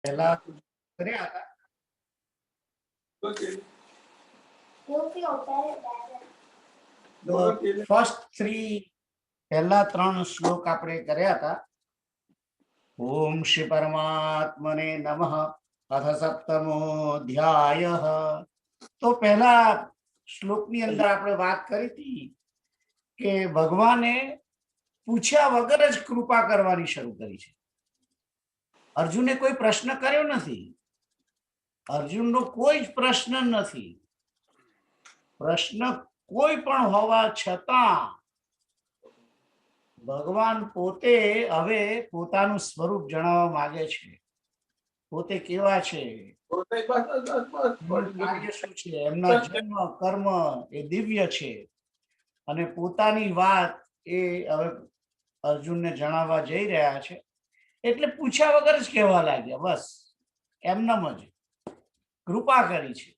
પહેલા કર્યા હતા તો ફર્સ્ટ 3 પહેલા 3 શ્લોક આપણે કર્યા હતા. ઓમ શ્રી પરમાત્મને નમઃ. અથ સપ્તમો અધ્યાય. તો પહેલા શ્લોકની અંદર આપણે વાત કરી હતી કે ભગવાને પૂછ્યા વગર જ કૃપા કરવાની શરૂ કરી છે. અર્જુને કોઈ પ્રશ્ન કર્યો નથી. અર્જુનનો કોઈ જ પ્રશ્ન નથી. પ્રશ્ન કોઈ પણ હોવા છતાં ભગવાન પોતે હવે પોતાનું સ્વરૂપ જણાવવા માંગે છે. પોતે કેવા છે, કાર્ય શું છે, એમના જન્મ કર્મ એ દિવ્ય છે અને પોતાની વાત એ હવે અર્જુનને જણાવવા જઈ રહ્યા છે. એટલે પૂછ્યા વગર જ કહેવા લાગ્યા. બસ એમનેમ જ કૃપા કરી છે.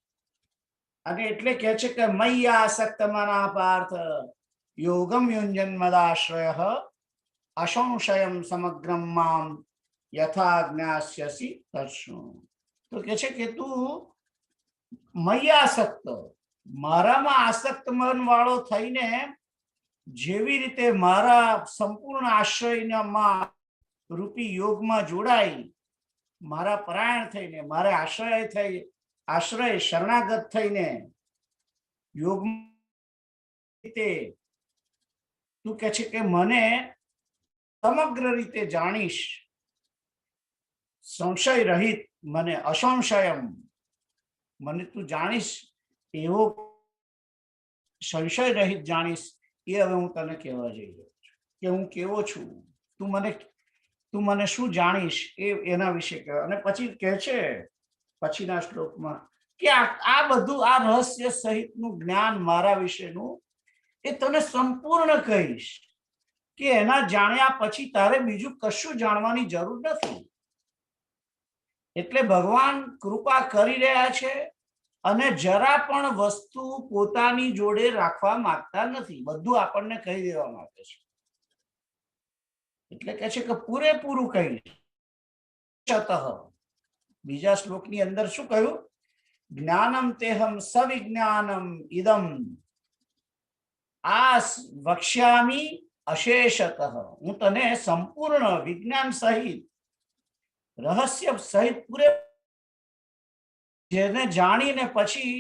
અને એટલે કહે છે કે મય્યા આસક્ત મના પાર્થ યોગમ યુંજન મદાશ્રય અસંશયમ સમગ્રમ મામ યથા જ્ઞાસ્યસી તત્સુ. તો કહે છે કે તું મય્યાસક્ત, મારામાં આસક્ત મન વાળો થઈને જેવી રીતે મારા સંપૂર્ણ આશ્રયમાં રૂપી યોગમાં જોડાઈ, મારા પરાયણ થઈને, મારે આશ્રય શરણાગત થઈને યોગ રીતે તું કહે છે કે મને સમગ્ર રીતે જાણીશ, સંશય રહિત, મને અસંશયમ, મને તું જાણીશ એવો સંશય રહિત જાણીશ. એ હવે હું તને કહેવા જઈ રહ્યો છું કે હું કેવો છું. તું મને શું જાણીશ એના વિશે કહેવાય. અને પછી કહે છે પછીના શ્લોકમાં કે આ બધું, આ રહસ્ય સહિતનું જ્ઞાન મારા વિશેનું એ તને સંપૂર્ણ કહીશ કે એના જાણ્યા પછી તારે બીજું કશું જાણવાની જરૂર નથી. એટલે ભગવાન કૃપા કરી રહ્યા છે અને જરા પણ વસ્તુ પોતાની જોડે રાખવા માંગતા નથી. બધું આપણને કહી દેવા માંગે છે. એટલે કહે છે કે પૂરેપૂરું કહીશ. બીજા શ્લોકની અંદર શું કહ્યું? જ્ઞાનમ તેહમ સવિજ્ઞાનમ ઇદમ આ વક્ષ્યામિ અશેષતઃ. હું તને સંપૂર્ણ વિજ્ઞાન સહિત, રહસ્ય સહિત પૂરે જેને જાણીને પછી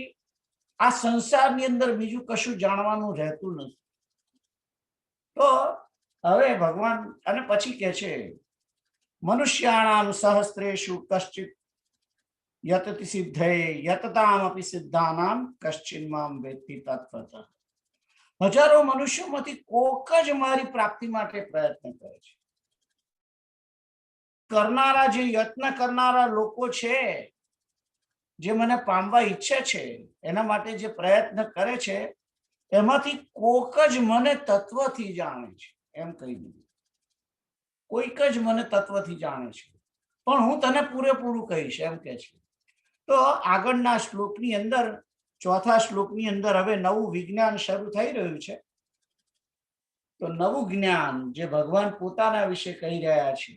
આ સંસારની અંદર બીજું કશું જાણવાનું રહેતું નથી. તો હવે ભગવાન અને પછી કહે છે મનુષ્યાણામ સહસ્ત્રેષુ કશ્ચિત યતતિ સિદ્ધે યતતામપી સિદ્ધાનામ કશ્ચિન મામ વેત્તિ તત્વતઃ. હજારો મનુષ્યોમાંથી કોક જ મારી પ્રાપ્તિ માટે પ્રયત્ન કરે છે. કરનારા, જે યત્ન કરનારા લોકો છે, જે મને પામવા ઈચ્છે છે, એના માટે જે પ્રયત્ન કરે છે, એમાંથી કોક જ મને તત્વથી જાણે છે. એમ કહી દીધું, કોઈક જ મને તત્વથી જાણે છે, પણ હું તને પૂરેપૂરું કહીશ એમ કે છે. તો આગળના શ્લોકની અંદર, ચોથા શ્લોકની અંદર હવે નવું વિજ્ઞાન શરૂ થઈ રહ્યું છે. તો નવું જ્ઞાન જે ભગવાન પોતાના વિશે કહી રહ્યા છે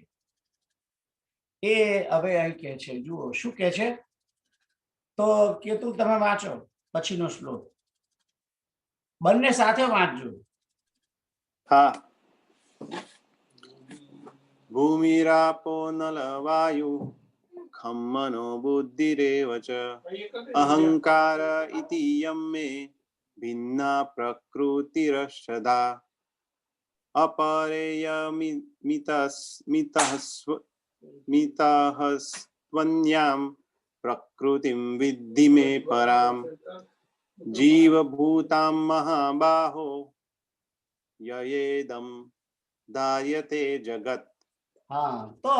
એ હવે અહીં કહે છે. જુઓ શું કહે છે. તો કેતુ તમે વાંચો પછીનો શ્લોક, બંને સાથે વાંચજો. હા. ભૂમિરાપો નલ વાયુ ખમ મનો બુદ્ધિરેવ ચ અહંકાર ઇતિ યમ મે ભિન્ના પ્રકૃતિરષધા અપરેયમિતસ્વન્યામ પ્રકૃતિમ વિદ્ધિ મે પરામ જીવભૂતામ મહાબાહો યયેદમ ધાર્યતે જગત. હા, તો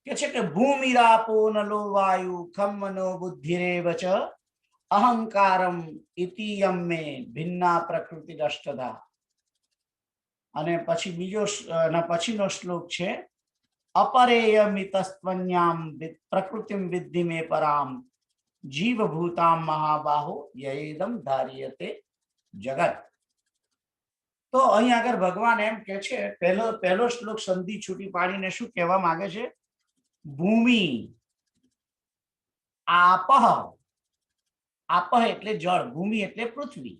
કે છે કે ભૂમિરાપો નલો વાયુ ખમ મનો બુદ્ધિરેવ ચ અહંકારમ ઇતિ યમ મે ભિન્ના પ્રકૃતિરષ્ટધા. અને પછી પછીનો શ્લોક છે અપરેયમિતસ્ત્વન્યામ પ્રકૃતિમ વિદ્ધિ મે પરામ જીવભૂતામ મહાબાહો યયેદમ ધાર્યતે જગત. તો અહીં આગળ ભગવાન એમ કે છે, પહેલો શ્લોક સંધિ છૂટી પાડીને શું કહેવા માંગે છે? ભૂમિ આપહ, આપહ એટલે જળ, ભૂમિ એટલે પૃથ્વી,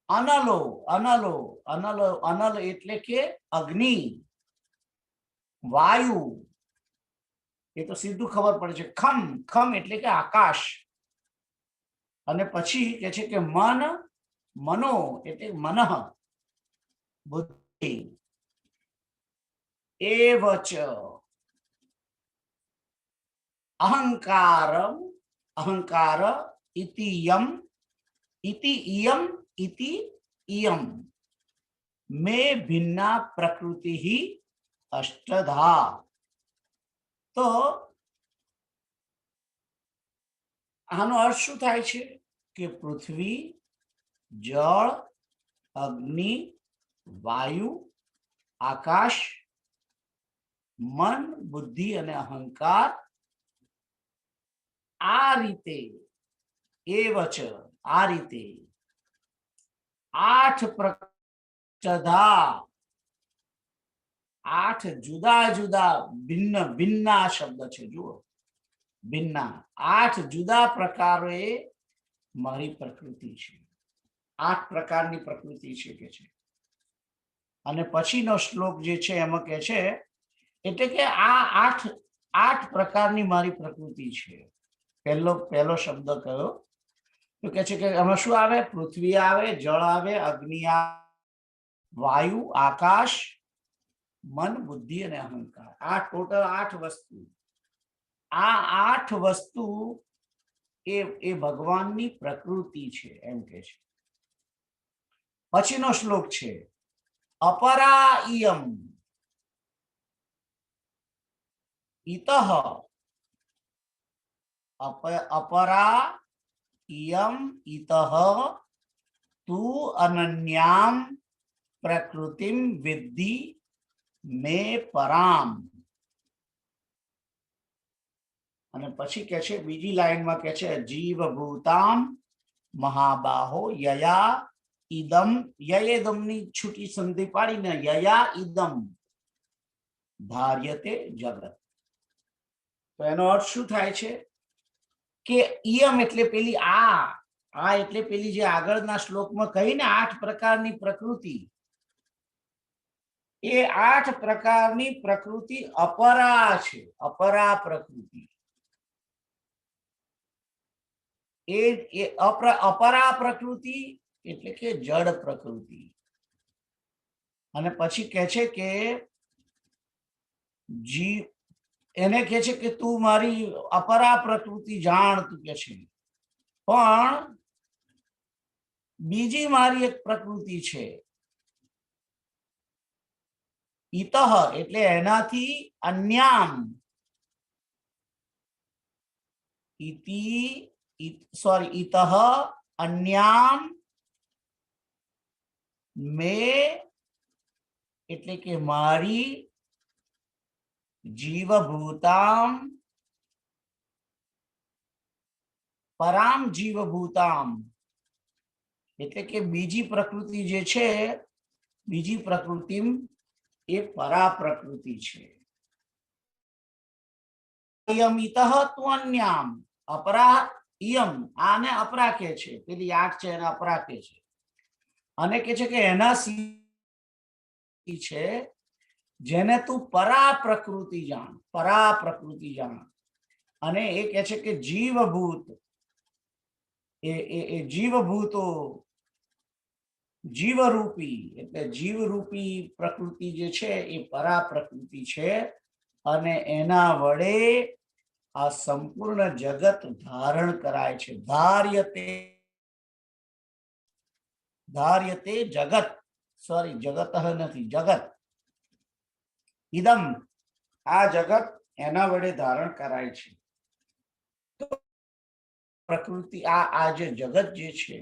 અનલો, અનલો, અનલ, અનલ એટલે કે અગ્નિ, વાયુ, એ તો સીધું ખબર પડે છે, ખમ, ખમ એટલે કે આકાશ, અને પછી કે છે કે મન, મનો એટલે મનઃ, બુદ્ધિ, એવચ અહંકારમ, અહંકાર, ઇતિ યમ, ઇતિ ઇયમ, ઇતિ ઇયમ મે ભિન્ના પ્રકૃતિ અષ્ટધા. તો આનો અર્થ શું થાય છે કે પૃથ્વી, જળ, અગ્નિ, વાયુ, આકાશ, મન, બુદ્ધિ અને અહંકાર આ રીતે, એ વચ, આ રીતે 8 પ્રકારના, 8 જુદા જુદા, ભિન્ન, ભિન્ના શબ્દ છે, જુઓ, ભિન્ના, 8 જુદા પ્રકારે મારી પ્રકૃતિ છે, 8 પ્રકારની પ્રકૃતિ છે કે છે. અને પછીનો શ્લોક જે છે એમાં કે છે, એટલે કે આ 8 પ્રકારની મારી પ્રકૃતિ છે. પહેલો શબ્દ કયો તો કે છે કે એમાં શું આવે? પૃથ્વી આવે, જળ આવે, અગ્નિ આવે, વાયુ, આકાશ, મન, બુદ્ધિ અને અહંકાર. આ ટોટલ 8 વસ્તુ. આ 8 વસ્તુ એ ભગવાનની પ્રકૃતિ છે એમ કે છે. પછીનો શ્લોક છે, અપરા ઇયમ ઇતઃ, અપરા ઇયમ ઇતઃ તુ અનન્યામ પ્રકૃતિમ વિદ્ધિ મે પરામ. અને પછી કે છે, બીજી લાઈનમાં કે છે, જીવભૂતામ મહાબાહો યયા ઇદમ, યયેદમની છૂટી સંધિ પાડીને યયા ઇદમ ધાર્યતે જગત. તો એનો અર્થ શું થાય છે કે ઇયમ એટલે પેલી આ એટલે પેલી જે આગળના શ્લોકમાં કહીને 8 પ્રકારની પ્રકૃતિ, એ 8 પ્રકારની પ્રકૃતિ અપરા છે, અપરા પ્રકૃતિ. એ અપરા પ્રકૃતિ એટલે કે જડ પ્રકૃતિ. અને પછી કહે છે કે જીવ, એને કહે છે કે તું મારી અપરા પ્રકૃતિ જાણ, તું કે છે, પણ બીજી મારી એક પ્રકૃતિ છે, ઇતઃ એટલે એનાથી, અન્યામ, ઇતિ, સોરી, ઇતઃ અન્યામ મે એટલે કે મારી, જીવભૂતામ પરામ, જીવભૂતામ એટલે કે બીજી પ્રકૃતિ જે છે, બીજી પ્રકૃતિ એ પરા પ્રકૃતિ છે. ઇયમ ઇતઃ તુ અન્યામ, અપરા ઇયમ, આને અપરા કે છે, પેલી 8 છે એને અપરા કે છે. અને કે છે કે એના છે જેને તું પરા પ્રકૃતિ જાણ, પરા પ્રકૃતિ જાણ. અને એ કે છે કે જીવભૂત, એ જીવભૂતો, જીવરૂપી એટલે જીવરૂપી પ્રકૃતિ જે છે એ પરા પ્રકૃતિ છે. અને એના વડે આ સંપૂર્ણ જગત ધારણ કરાય છે. ધાર્યતે, ધાર્યતે જગત, સોરી, જગત નથી, જગત, ઇદમ, આ જગત એના વડે ધારણ કરાય છે. તો પ્રકૃતિ, આ જે જગત જે છે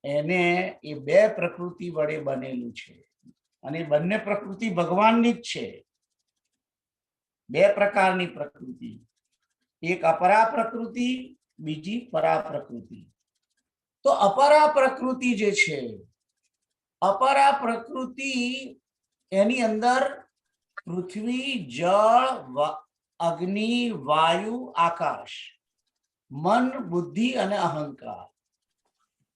એને એ 2 પ્રકૃતિ વડે બનેલું છે. અને બંને પ્રકૃતિ ભગવાનની જ છે. 2 પ્રકારની પ્રકૃતિ, એક અપરા પ્રકૃતિ, બીજી પરા પ્રકૃતિ. તો અપરા પ્રકૃતિ જે છે, અપરા પ્રકૃતિ એની અંદર પૃથ્વી, જળ, અગ્નિ, વાયુ, આકાશ, મન, બુદ્ધિ અને અહંકાર.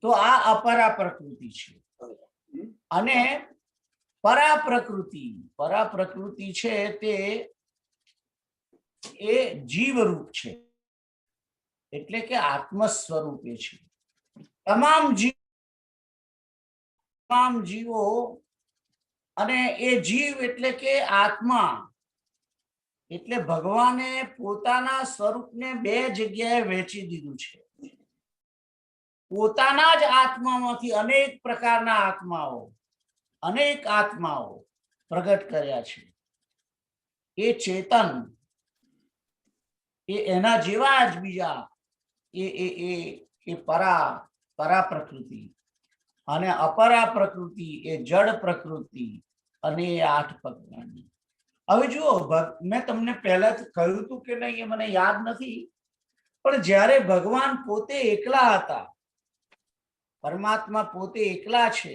તો આ અપરા પ્રકૃતિ છે. અને પરા પ્રકૃતિ છે તે એ જીવરૂપ છે, એટલે કે આત્મ સ્વરૂપે છે. તમામ જીવો અને એ જીવ એટલે કે આત્મા, એટલે ભગવાને પોતાના સ્વરૂપને બે જગ્યાએ વહેંચી દીધું છે. પોતાના જ આત્મામાંથી અનેક પ્રકારના આત્માઓ પ્રગટ કર્યા છે. એ ચેતન, એના જેવા જ બીજા એ પરા પ્રકૃતિ, અને અપરા પ્રકૃતિ એ જડ પ્રકૃતિ, અને એ 8 પ્રકારની. હવે જુઓ, મેં તમને પહેલા કહ્યું હતું કે નહીં એ મને યાદ નથી, પણ જ્યારે ભગવાન પોતે એકલા હતા, પરમાત્મા પોતે એકલા છે,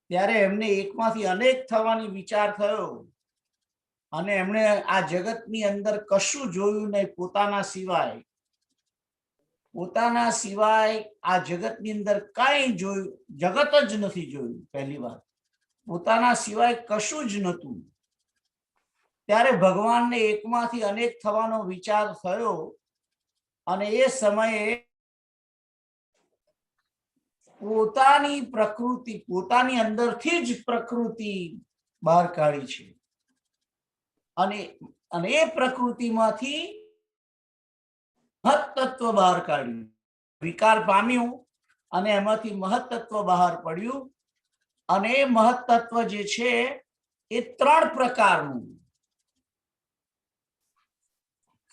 ત્યારે એમને એકમાંથી અનેક થવાની વિચાર થયો, અને એમણે આ જગતની અંદર કશું જોયું નહીં પોતાના સિવાય આ જગતની અંદર કાંઈ જોયું, જગત જ નથી જોયું. પહેલી વાત, પોતાના સિવાય કશું જ નહોતું. ત્યારે ભગવાનને એકમાંથી અનેક થવાનો વિચાર થયો, અને એ સમયે પોતાની અંદરથી જ પ્રકૃતિ બહાર કાઢી છે, અને એ પ્રકૃતિમાંથી મહત્તત્વ બહાર કાઢ્યું, વિકાર પામ્યું, અને એમાંથી મહત્તત્વ બહાર પડ્યું. અને એ મહત્તત્વ જે છે એ 3 પ્રકારનું: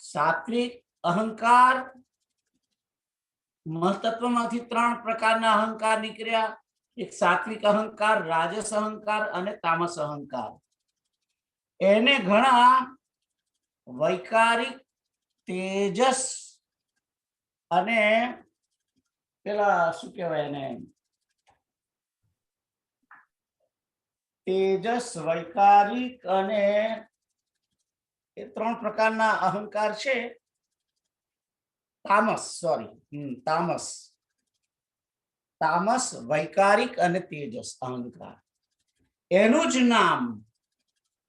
સાત્વિક અહંકાર, મહત્તત્વમાંથી 3 પ્રકારના અહંકાર નીકળ્યા. એક સાત્વિક અહંકાર, રાજસ અહંકાર અને તામસ અહંકાર. એને ઘણા વૈકારિક, તેજસ અને પેલા શું કહેવાય એને, તેજસ, વૈકારિક અને એ 3 પ્રકારના અહંકાર છે. તામસ, વૈકારિક અને તેજસ અહંકાર. એનું જ નામ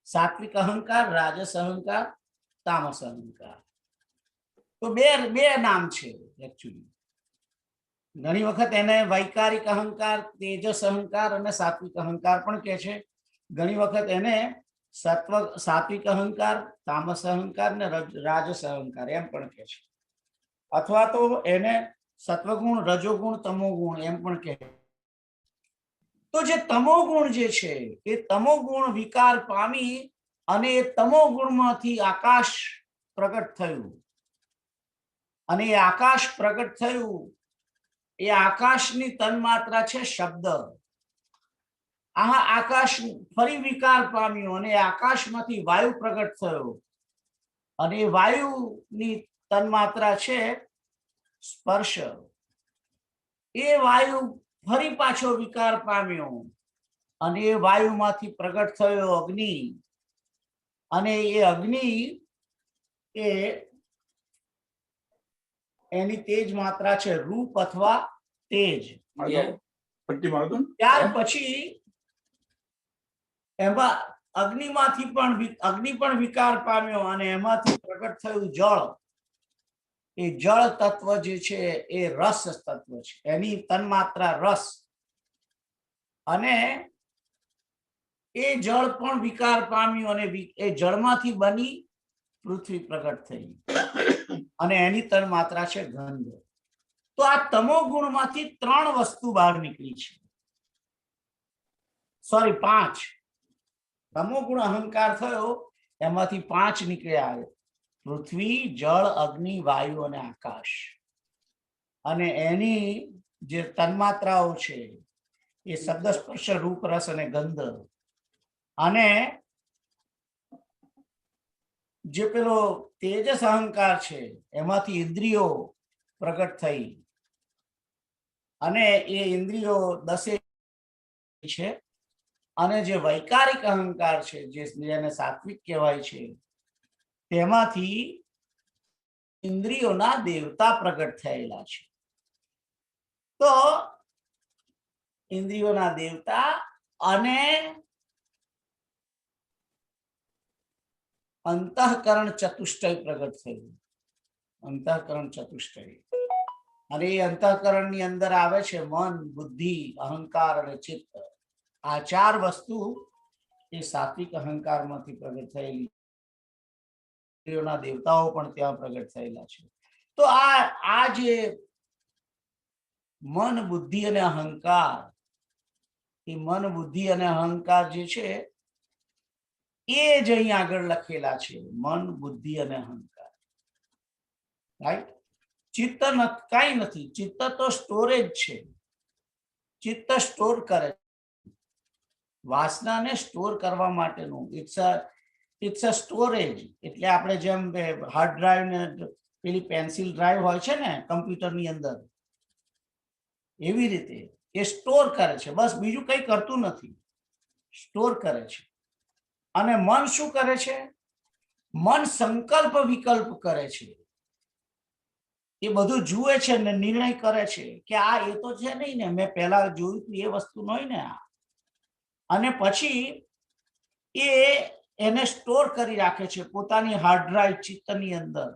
સાત્વિક અહંકાર, રાજસ અહંકાર, તામસ અહંકાર. તો બે નામ છે એકચ્યુઅલી. ઘણી વખત એને વૈકારિક અહંકાર, તેજસ અહંકાર અને સાત્વિક અહંકાર પણ કહે છે. ઘણી વખત એને સાત્વિક અહંકાર, તામસ અહંકાર ને રાજસ અહંકાર એમ પણ કહે છે. અથવા તો એને સત્વગુણ, રજોગુણ, તમોગુણ એમ પણ કહે. તો જે તમોગુણ જે છે એ તમોગુણ વિકાર પામી, અને એ તમોગુણમાંથી આકાશ પ્રગટ થયું. અને એ આકાશ પ્રગટ થયું, એ આકાશની તન્માત્રા છે શબ્દ. આ આકાશ ફરી વિકાર પામ્યું, અને આકાશમાંથી વાયુ પ્રગટ થયો, અને એ વાયુની તન્માત્રા છે સ્પર્શ. એ વાયુ ફરી પાછો વિકાર પામ્યો, અને એ વાયુમાંથી પ્રગટ થયો અગ્નિ. અને એ અગ્નિ એની તેજ માત્રા છે રૂપ અથવા તેજ. ત્યાર પછી એમાં અગ્નિ પણ વિકાર પામ્યો, અને એમાંથી પ્રગટ થયું જળ. એ જળ તત્વ જે છે એ રસ તત્વ છે, એની તન્માત્રા રસ. અને એ જળ પણ વિકાર પામ્યું, અને એ જળમાંથી બની પૃથ્વી પ્રગટ થઈ, અને એની તન્માત્રા છે ગંધ. તો આ તમોગુણમાંથી 3 વસ્તુ બહાર નીકળી છે. 5 તમોગુણ અહંકાર થયો, એમાંથી 5 નીકળ્યા: પૃથ્વી, જળ, અગ્નિ, વાયુ અને આકાશ. અને એની જે તન્માત્રાઓ છે એ શબ્દ, સ્પર્શ, રૂપ, રસ અને ગંધ. અને જે પેલો તેજસ અહંકાર છે એમાંથી ઇન્દ્રિયો પ્રગટ થઈ, અને એ ઇન્દ્રિયો 10 છે. અને જે વૈકારિક અહંકાર છે, જેને સાત્વિક કહેવાય છે, તેમાંથી ઇન્દ્રિયોના દેવતા પ્રગટ થયેલા છે. તો ઇન્દ્રિયોના દેવતા અને અંતઃકરણ ચતુષ્ટય પ્રગટ થયું. અંતઃકરણ ચતુષ્ટય, અને એ અંતઃકરણ ની અંદર આવે છે મન, બુદ્ધિ, અહંકાર અને ચિત્ત. આ ચાર વસ્તુ એ સાત્વિક અહંકાર માંથી પ્રગટ થયેલી. ઇન્દ્રિયોના દેવતાઓ પણ ત્યાં પ્રગટ થયેલા છે. તો આ જે મન, બુદ્ધિ અને અહંકાર, એ મન, બુદ્ધિ અને અહંકાર જે છે એ જ અહીં આગળ લખેલા છે. મન, બુદ્ધિ અને અહંકાર, રાઈટ. ચિત્ત કઈ નથી. ચિત્ત તો સ્ટોરેજ છે. ચિત્ત સ્ટોર કરે, વાસનાને સ્ટોર કરવા માટેનું. It's a storage. એટલે આપણે જેમ હાર્ડ ડ્રાઈવ ને પેલી પેન્સિલ ડ્રાઈવ હોય છે ને કમ્પ્યુટરની અંદર, એવી રીતે એ સ્ટોર કરે છે. બસ બીજું કઈ કરતું નથી, સ્ટોર કરે છે. અને મન શું કરે છે? મન સંકલ્પ વિકલ્પ કરે છે. એ બધું જુએ છે ને નિર્ણય કરે છે કે આ એ તો છે નહીં ને, મેં પહેલા જોયું હતું એ વસ્તુ નહીં ને આ. અને પછી એને સ્ટોર કરી રાખે છે પોતાની હાર્ડ ડ્રાઈવ ચિત્તની અંદર.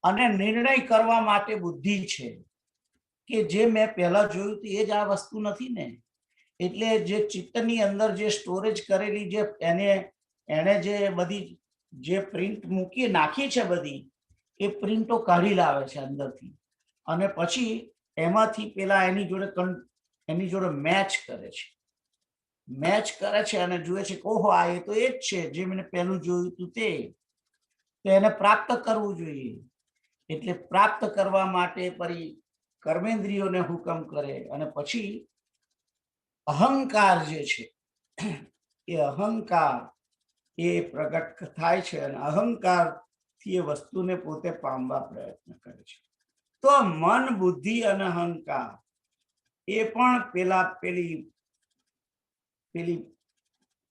અને નિર્ણય કરવા માટે બુદ્ધિ છે કે જે મેં પહેલા જોયું હતું એ જ આ વસ્તુ નથી ને. એટલે જે ચિત્તની અંદર જે સ્ટોરેજ કરેલી, જે એને જે બધી જે પ્રિન્ટ મૂકી નાખી છે બધી, એ પ્રિન્ટો કાઢી લાવે છે અંદરથી. અને પછી એમાંથી પેલા એની જોડે મેચ કરે છે. મેચ કરે છે અને જુએ છે કે ઓહો, આ એ તો એ જ છે જે મેં પહેલું જોયું હતું તે. તો એને પ્રાપ્ત કરવું જોઈએ. એટલે પ્રાપ્ત કરવા માટે પરી કર્મેન્દ્રિયોને હુકમ કરે. અને પછી અહંકાર જે છે એ અહંકાર એ પ્રગટ થાય છે. અને અહંકાર થી એ વસ્તુને પોતે પામવા પ્રયત્ન કરે છે. તો મન, બુદ્ધિ અને અહંકાર એ પણ પેલી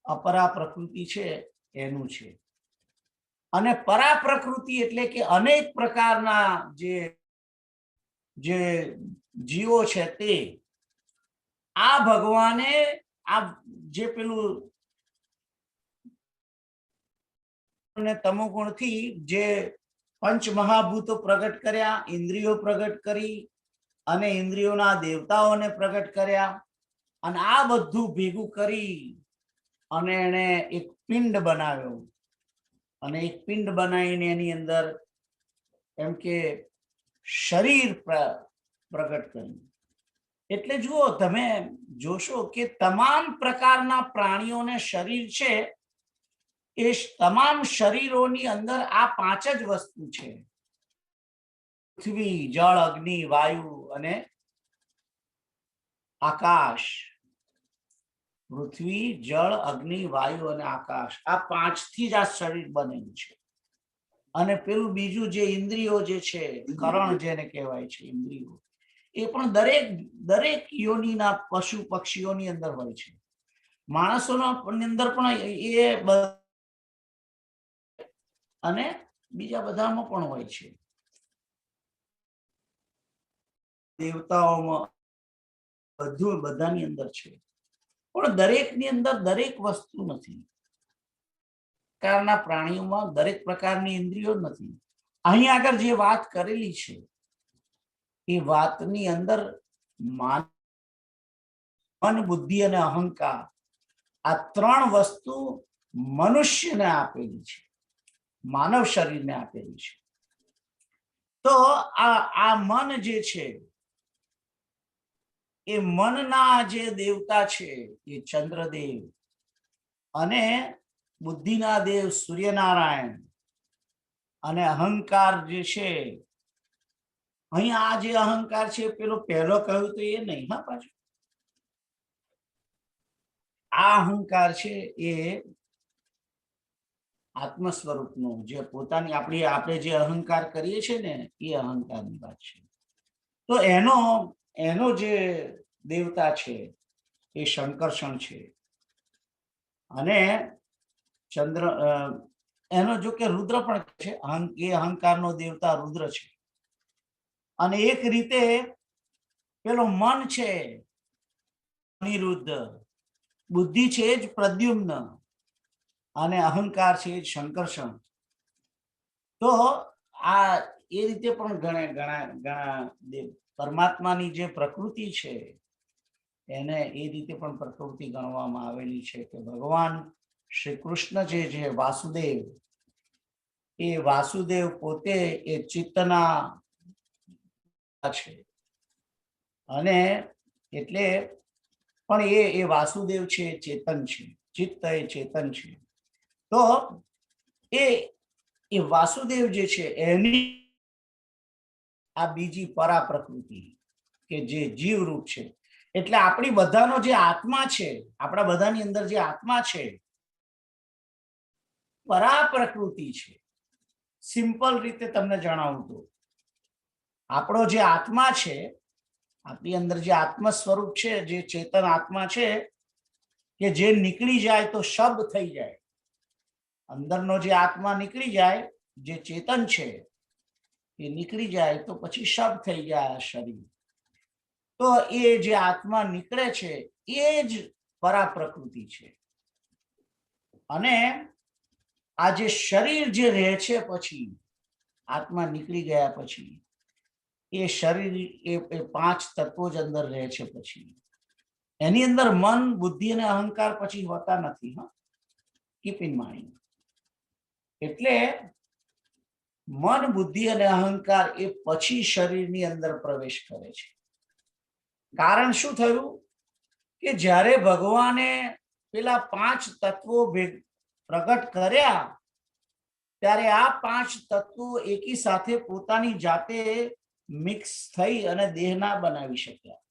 અપરા પ્રકૃતિ છે એનું છે. અને પરા પ્રકૃતિ એટલે કે અનેક પ્રકારના જે જીવો છે તે આ ભગવાને આ જે પેલું તમોગુણથી જે પંચ મહાભૂતો પ્રગટ કર્યા, ઇન્દ્રિયો પ્રગટ કરી, અને ઇન્દ્રિયોના દેવતાઓને પ્રગટ કર્યા. અને આ બધું ભેગું કરી અને એને એક પિંડ બનાવ્યો. અને એક પિંડ બનાવીને એની અંદર એમ કે શરીર પ્રગટ કર્યું. એટલે જુઓ, તમે જોશો કે તમામ પ્રકારના પ્રાણીઓને શરીર છે. એ તમામ શરીરોની અંદર આ પાંચ જ વસ્તુ છે: પૃથ્વી, જળ, અગ્નિ, વાયુ અને આકાશ. પૃથ્વી, જળ, અગ્નિ, વાયુ અને આકાશ, આ પાંચથી જ આ શરીર બનેલું છે. અને પેલું બીજું જે ઇન્દ્રિયો જે છે, કરણ જેને કહેવાય છે ઇન્દ્રિયો, એ પણ દરેક યોનિના પશુ પક્ષીઓની અંદર હોય છે. માણસોના અંદર પણ એ અને બીજા બધામાં પણ હોય છે. દેવતાઓમાં બધું બધાની અંદર છે. પણ દરેકની અંદર દરેક વસ્તુ નથી. પ્રકારના પ્રાણીઓમાં દરેક પ્રકારની ઇન્દ્રિયો નથી. અહીં આગળ જે વાત કરેલી છે એ વાતની અંદર મન, બુદ્ધિ અને અહંકાર, આ ત્રણ વસ્તુ મનુષ્યને આપેલી છે, માનવ શરીરને આપેલી છે. તો આ મન જે છે એ મનના જે દેવતા છે એ ચંદ્રદેવ, અને બુદ્ધિના દેવ સૂર્યનારાયણ, અને અહંકાર જે છે, અહીં આ જે અહંકાર છે પેલો પહેલો કહ્યું તો એ નહીં. હા, પાછું આ અહંકાર છે એ આત્મ સ્વરૂપનો, જે પોતાની આપણે જે અહંકાર કરીએ છીએ ને એ અહંકારની વાત છે. તો એનો જે દેવતા છે એ શંકર્ષણ છે. અને એનો જો કે રુદ્ર પણ છે, એ અહંકારનો દેવતા રુદ્ર છે. અને એક રીતે પેલો મન છે અનિરુદ્ધ, બુદ્ધિ છે જ પ્રદ્યુમ્ન, અને અહંકાર છે જ શંકર્ષણ. તો આ એ રીતે પણ ઘણા પરમાત્માની જે પ્રકૃતિ છે એને એ રીતે પણ પ્રકૃતિ ગણવામાં આવેલી છે કે ભગવાન શ્રી કૃષ્ણ જે વાસુદેવ, એ વાસુદેવ પોતે એ ચિત્તના છે. અને એટલે પણ એ વાસુદેવ છે, ચેતન છે, ચિત્ત એ ચેતન છે. તો એ વાસુદેવ જે છે એની આ બીજી પરા પ્રકૃતિ કે જે જીવરૂપ છે. એટલે આપણી બધાનો જે આત્મા છે, આપણા બધાની અંદર જે આત્મા છે પરા પ્રકૃતિ છે. સિમ્પલ રીતે તમને જણાવું તો આપણો જે આત્મા છે, આપણી અંદર જે આત્મ સ્વરૂપ છે, જે ચેતન આત્મા છે, કે જે નીકળી જાય તો શબ્દ થઈ જાય. અંદરનો જે આત્મા નીકળી જાય, જે ચેતન છે એ નીકળી જાય તો પછી શબ્દ થઈ જાય શરીર. તો એ જે આત્મા નીકળે છે એ જ પરા પ્રકૃતિ છે. અને આ જે શરીર જે રહે છે પછી આત્મા નીકળી ગયા પછી, એ શરીર એ પાંચ તત્વો જ અંદર રહે છે. પછી એની અંદર મન, બુદ્ધિ અને અહંકાર પછી હોતા નથી. Keep in mind. એટલે મન, બુદ્ધિ અને અહંકાર એ પછી શરીરની અંદર પ્રવેશ કરે છે. કારણ શું થયું કે જ્યારે ભગવાને પેલા પાંચ તત્વો પ્રગટ કર્યા, ત્યારે આ પાંચ તત્વો એકી સાથે પોતાની જાતે મિક્સ થઈ અને દેહ ના બનાવી શક્યા.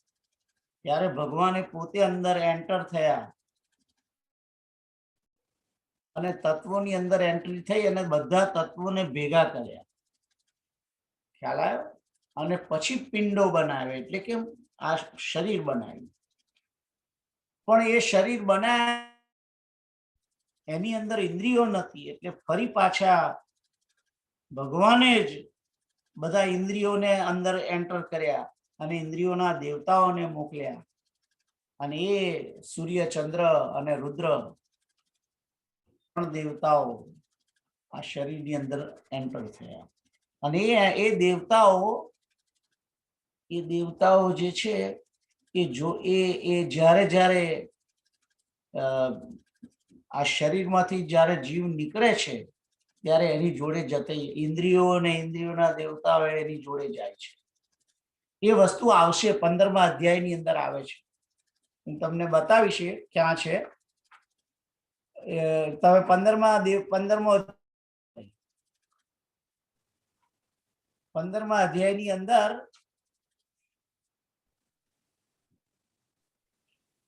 ત્યારે ભગવાને પોતે અંદર એન્ટર થયા અને તત્વોની અંદર એન્ટ્રી થઈ અને બધા તત્વોને ભેગા કર્યા. ખ્યાલ આવ્યો? અને પછી પિંડો બનાવે, એટલે કે આ શરીર બનાવ્યું. પણ એ શરીર બનાવ્યા એની અંદર ઇન્દ્રિયો નથી, એટલે ફરી પાછા ભગવાને જ બધા ઇન્દ્રિયોને અંદર એન્ટર કર્યા અને ઇન્દ્રિયોના દેવતાઓને મોકલ્યા. અને એ સૂર્ય, ચંદ્ર અને રુદ્ર દેવતાઓ આ શરીરની અંદર એન્ટર થયા. અને એ દેવતાઓ જે છે એ જો એ જ્યારે જ્યારે આ શરીરમાંથી જ્યારે જીવ નીકળે છે ત્યારે એની જોડે જતી ઇન્દ્રિયો અને ઇન્દ્રિયોના દેવતાઓ એની જોડે જાય છે. એ વસ્તુ આવશે 15મા અધ્યાયની અંદર આવે છે. હું તમને બતાવીશ ક્યાં છે. તમે 15મા અધ્યાયની અંદર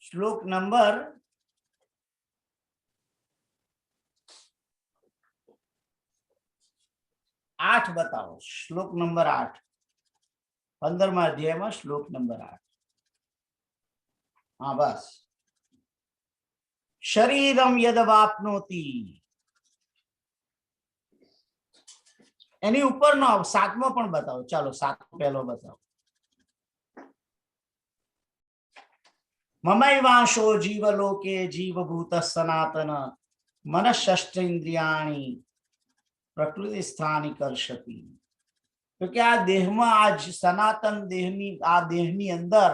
શ્લોક નંબર 8 બતાવો. શ્લોક નંબર 8, 15મા અધ્યાયમાં શ્લોક નંબર 8. હા, બસ. શરીરમ યદવાપ્નોતિ, એની ઉપરનો 7મો પણ બતાવો. ચાલો 7મો પહેલો બતાવો. મમૈવાંશો જીવલોકે જીવભૂત સનાતન મનઃષષ્ઠેન્દ્રિયાણિ પ્રકૃતિ સ્થાની કરશતી. તો કે આ દેહમાં, આ સનાતન દેહની અંદર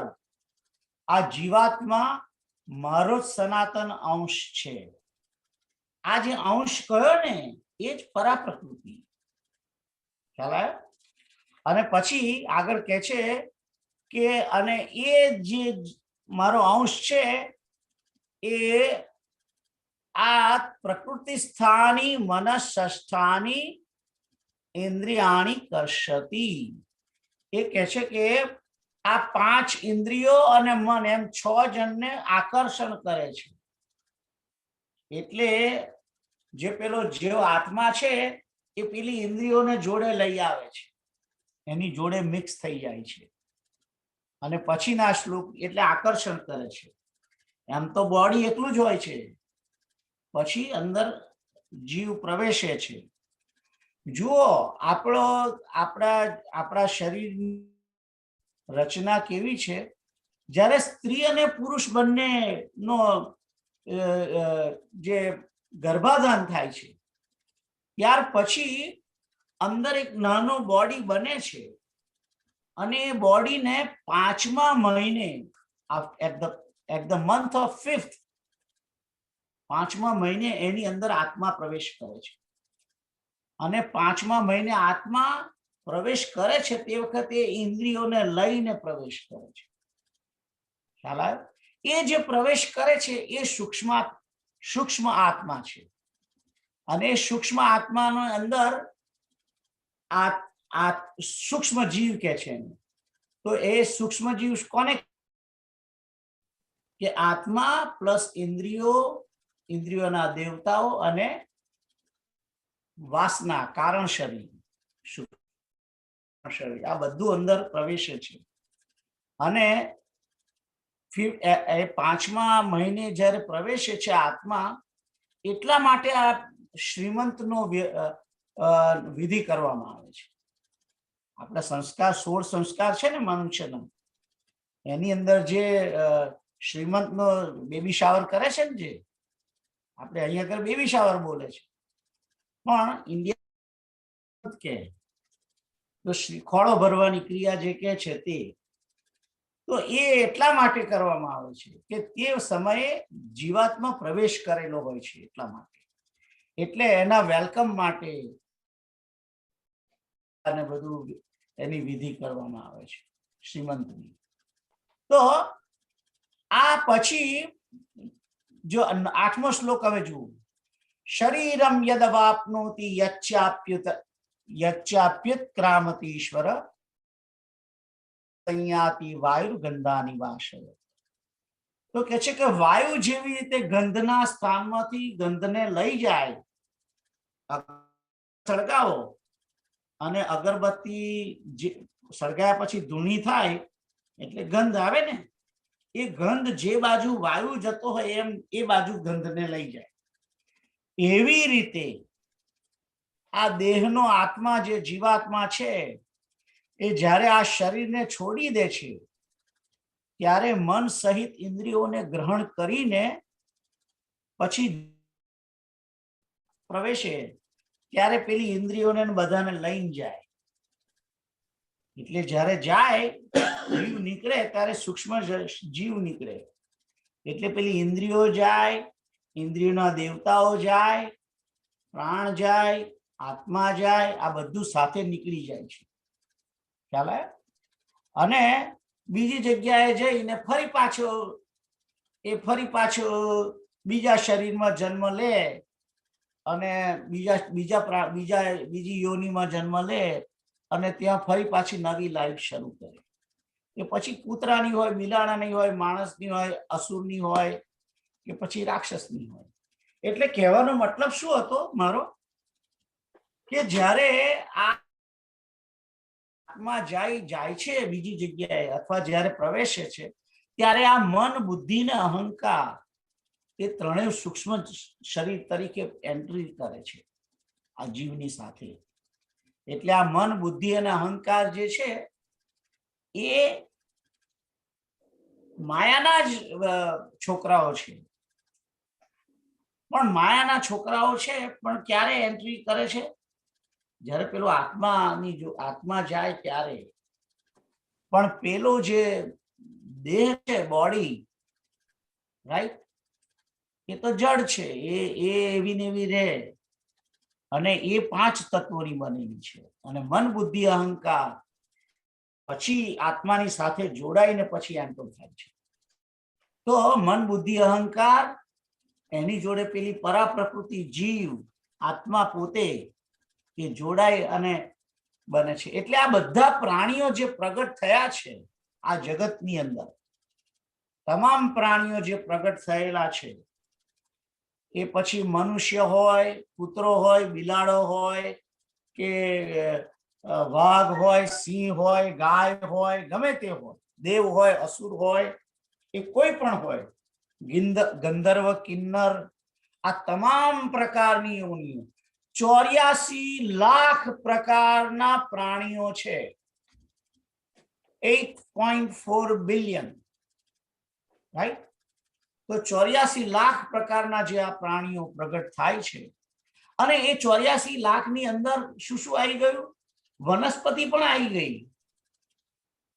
આ જીવાત્મા મારો જ સનાતન અંશ છે. આ જે અંશ કયો ને એ જ પરા પ્રકૃતિ. ખ્યાલ આવ્યો? અને પછી આગળ કહે છે કે અને એ જે મારો અંશ છે એ આ પ્રકૃતિ સ્થાની મનઃષષ્ઠાની ઇન્દ્રિયાણી કરશતી. એ કહે છે કે આ 5 ઇન્દ્રિયો અને મન એમ 6 જણને આકર્ષણ કરે છે. એટલે જે પેલો જે આત્મા છે એ પેલી ઇન્દ્રિયોને જોડે લઈ આવે છે, એની જોડે મિક્સ થઈ જાય છે. અને પછીના શ્લોક એટલે આકર્ષણ કરે છે. એમ તો બોડી એકલું જ હોય છે, પછી અંદર જીવ પ્રવેશે છે. જુઓ આપણા શરીર રચના કેવી છે. જ્યારે સ્ત્રી અને પુરુષ બંનેનો જે ગર્ભાધાન થાય છે ત્યાર પછી અંદર એક નાનો બોડી બને છે અને એ બોડીને 5મા મહિને at the month of 5th 5મા મહિને એની અંદર આત્મા પ્રવેશ કરે છે અને 5મા મહિને આત્મા પ્રવેશ કરે છે તે વખતે ઇન્દ્રિયોને લઈને પ્રવેશ કરે છે. ખ્યાલ આવ્યો? એ જે પ્રવેશ કરે છે એ સૂક્ષ્મ આત્મા છે અને સૂક્ષ્મ આત્માનો અંદર આ સૂક્ષ્મ જીવ કે છે. તો એ સૂક્ષ્મ જીવ કોને કે આત્મા પ્લસ ઇન્દ્રિયોના દેવતાઓ અને વાસના કારણ શરીર આ બધું અંદર પ્રવેશે છે. અને 5મા મહિને જ્યારે પ્રવેશે છે આત્મા, એટલા માટે આ શ્રીમંતનો વિધિ કરવામાં આવે છે. આપણા સંસ્કાર 16 સંસ્કાર છે ને મનુષ્યના, એની અંદર જે શ્રીમંતનો બેબી શાવર કરે છે ને, જે આપણે અહીંયા આગળ બેબી શાવર બોલે છે, પણ ઇન્ડિયા કે તો ખોળો ભરવાની ક્રિયા જે કે છે તે, તો એ એટલા માટે કરવામાં આવે છે કે તે સમયે જીવાત્મા પ્રવેશ કરેલો હોય છે એટલા માટે. એટલે એના વેલકમ માટે અને બધું એની વિધિ કરવામાં આવે છે શ્રીમંતની. તો આ પછી જો 8મો શ્લોક હવે જુઓ. શરીરમ યદવાપ્નોતિ યચ્ચાપ્યુત્ક્રામતીશ્વર સંયાતિ વાયુ ગંધાની વાશય. તો કે છે કે વાયુ જેવી રીતે ગંધના સ્થાનમાંથી ગંધને લઈ જાય, સળગાવો અને અગરબત્તી સળગાયા પછી ધૂણી થાય એટલે ગંધ આવે ને, એ ગંધ જે બાજુ વાયુ જતો હોય એમ એ બાજુ ગંધને લઈ જાય. એવી રીતે આ દેહનો આત્મા જે જીવાત્મા છે એ જ્યારે આ શરીરને છોડી દે છે ત્યારે મન સહિત ઇન્દ્રિયોને ગ્રહણ કરીને પછી પ્રવેશે ત્યારે પેલી ઇન્દ્રિયોને બધાને લઈને જાય. એટલે જ્યારે જાય જીવ નીકળે ત્યારે સૂક્ષ્મ જીવ નીકળે. એટલે પેલી ઇન્દ્રિયો જાય, ઇન્દ્રિયોના દેવતાઓ જાય, પ્રાણ જાય, આત્મા જાય, આ બધું સાથે નીકળી જાય છે. ખ્યાલ આવે? અને બીજી જગ્યાએ જઈને ફરી પાછો બીજા શરીરમાં જન્મ લે અને બીજી યોનિમાં જન્મ લે અને ત્યાં ફરી પાછી નવી લાઈફ શરૂ કરે. એ પછી કૂતરાની હોય, બિલાડાની હોય, માણસની હોય, અસુરની હોય કે પછી રાક્ષસની હોય. એટલે કહેવાનો મતલબ શું હતો મારો, કે જ્યારે આત્મા જાય છે બીજી જગ્યાએ અથવા જ્યારે પ્રવેશે છે ત્યારે આ મન, બુદ્ધિ ને અહંકાર એ ત્રણેય સૂક્ષ્મ શરીર તરીકે એન્ટ્રી કરે છે આ જીવની સાથે. એટલે આ મન, બુદ્ધિ અને અહંકાર જે છે એ માયાના જ છોકરાઓ છે. પણ માયાના છોકરાઓ છે પણ ક્યારે એન્ટ્રી કરે છે? જ્યારે પેલો આત્મા જાય ત્યારે. પણ પેલો જે દેહ છે, બોડી, રાઈટ, એ તો જડ છે. એ એવી ને એવી રહે અને એ 5 તત્વોની બનેલી છે. અને મન, બુદ્ધિ, અહંકાર પછી આત્માની સાથે જોડાઈને પછી એન્ટર થાય છે. તો મન, બુદ્ધિ, અહંકાર એની જોડે પેલી પરા પ્રકૃતિ જીવ આત્મા પોતે એ જોડાય અને બને છે. એટલે આ બધા પ્રાણીઓ જે પ્રગટ થયા છે આ જગતની અંદર, તમામ પ્રાણીઓ જે પ્રગટ થયેલા છે એ પછી મનુષ્ય હોય, કૂતરો હોય, બિલાડો હોય કે વાઘ હોય, સિંહ હોય, ગાય હોય, ગમે તે હોય, દેવ હોય, અસુર હોય, એ કોઈ પણ હોય, ગંધર્વ, કિન્નર, આ તમામ પ્રકારની યોનિઓ 84 લાખ પ્રકારના પ્રાણીઓ છે. 8.4 બિલિયન, રાઈટ? તો 84 લાખ પ્રકારના જે આ પ્રાણીઓ પ્રગટ થાય છે, અને એ 84 લાખની અંદર શું શું આવી ગયું? વનસ્પતિ પણ આવી ગઈ,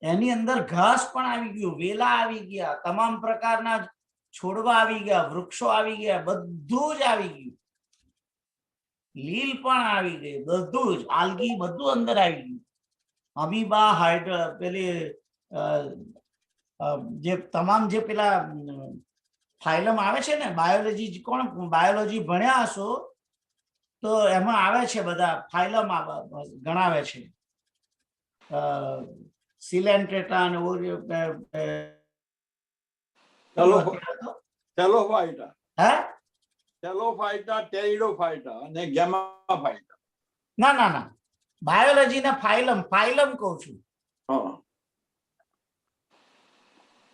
એની અંદર ઘાસ પણ આવી ગયું, વેલા આવી ગયા, તમામ પ્રકારના છોડવા આવી ગયા, વૃક્ષો આવી ગયા, બધું જ આવી ગયું. લીલ પણ આવી ગઈ, બધું જ આલ્ગી બધું અંદર આવી ગયું. અમીબા, પેલી જે તમામ જે પેલા ફાઇલમ આવે છે ને, બાયોલોજી, કોણ બાયોલોજી ભણ્યા હશો તો એમાં આવે છે બધા ફાઇલમ ગણાવે છે. સિલેન્ટ્રેટા અને ટેલોફાઇટા, હે ટેલોફાઇટા, ટેરિડોફાઇટા અને ગેમાફાઇટા. ના ના ના, બાયોલોજી ના ફાઇલમ કહું છું. હા,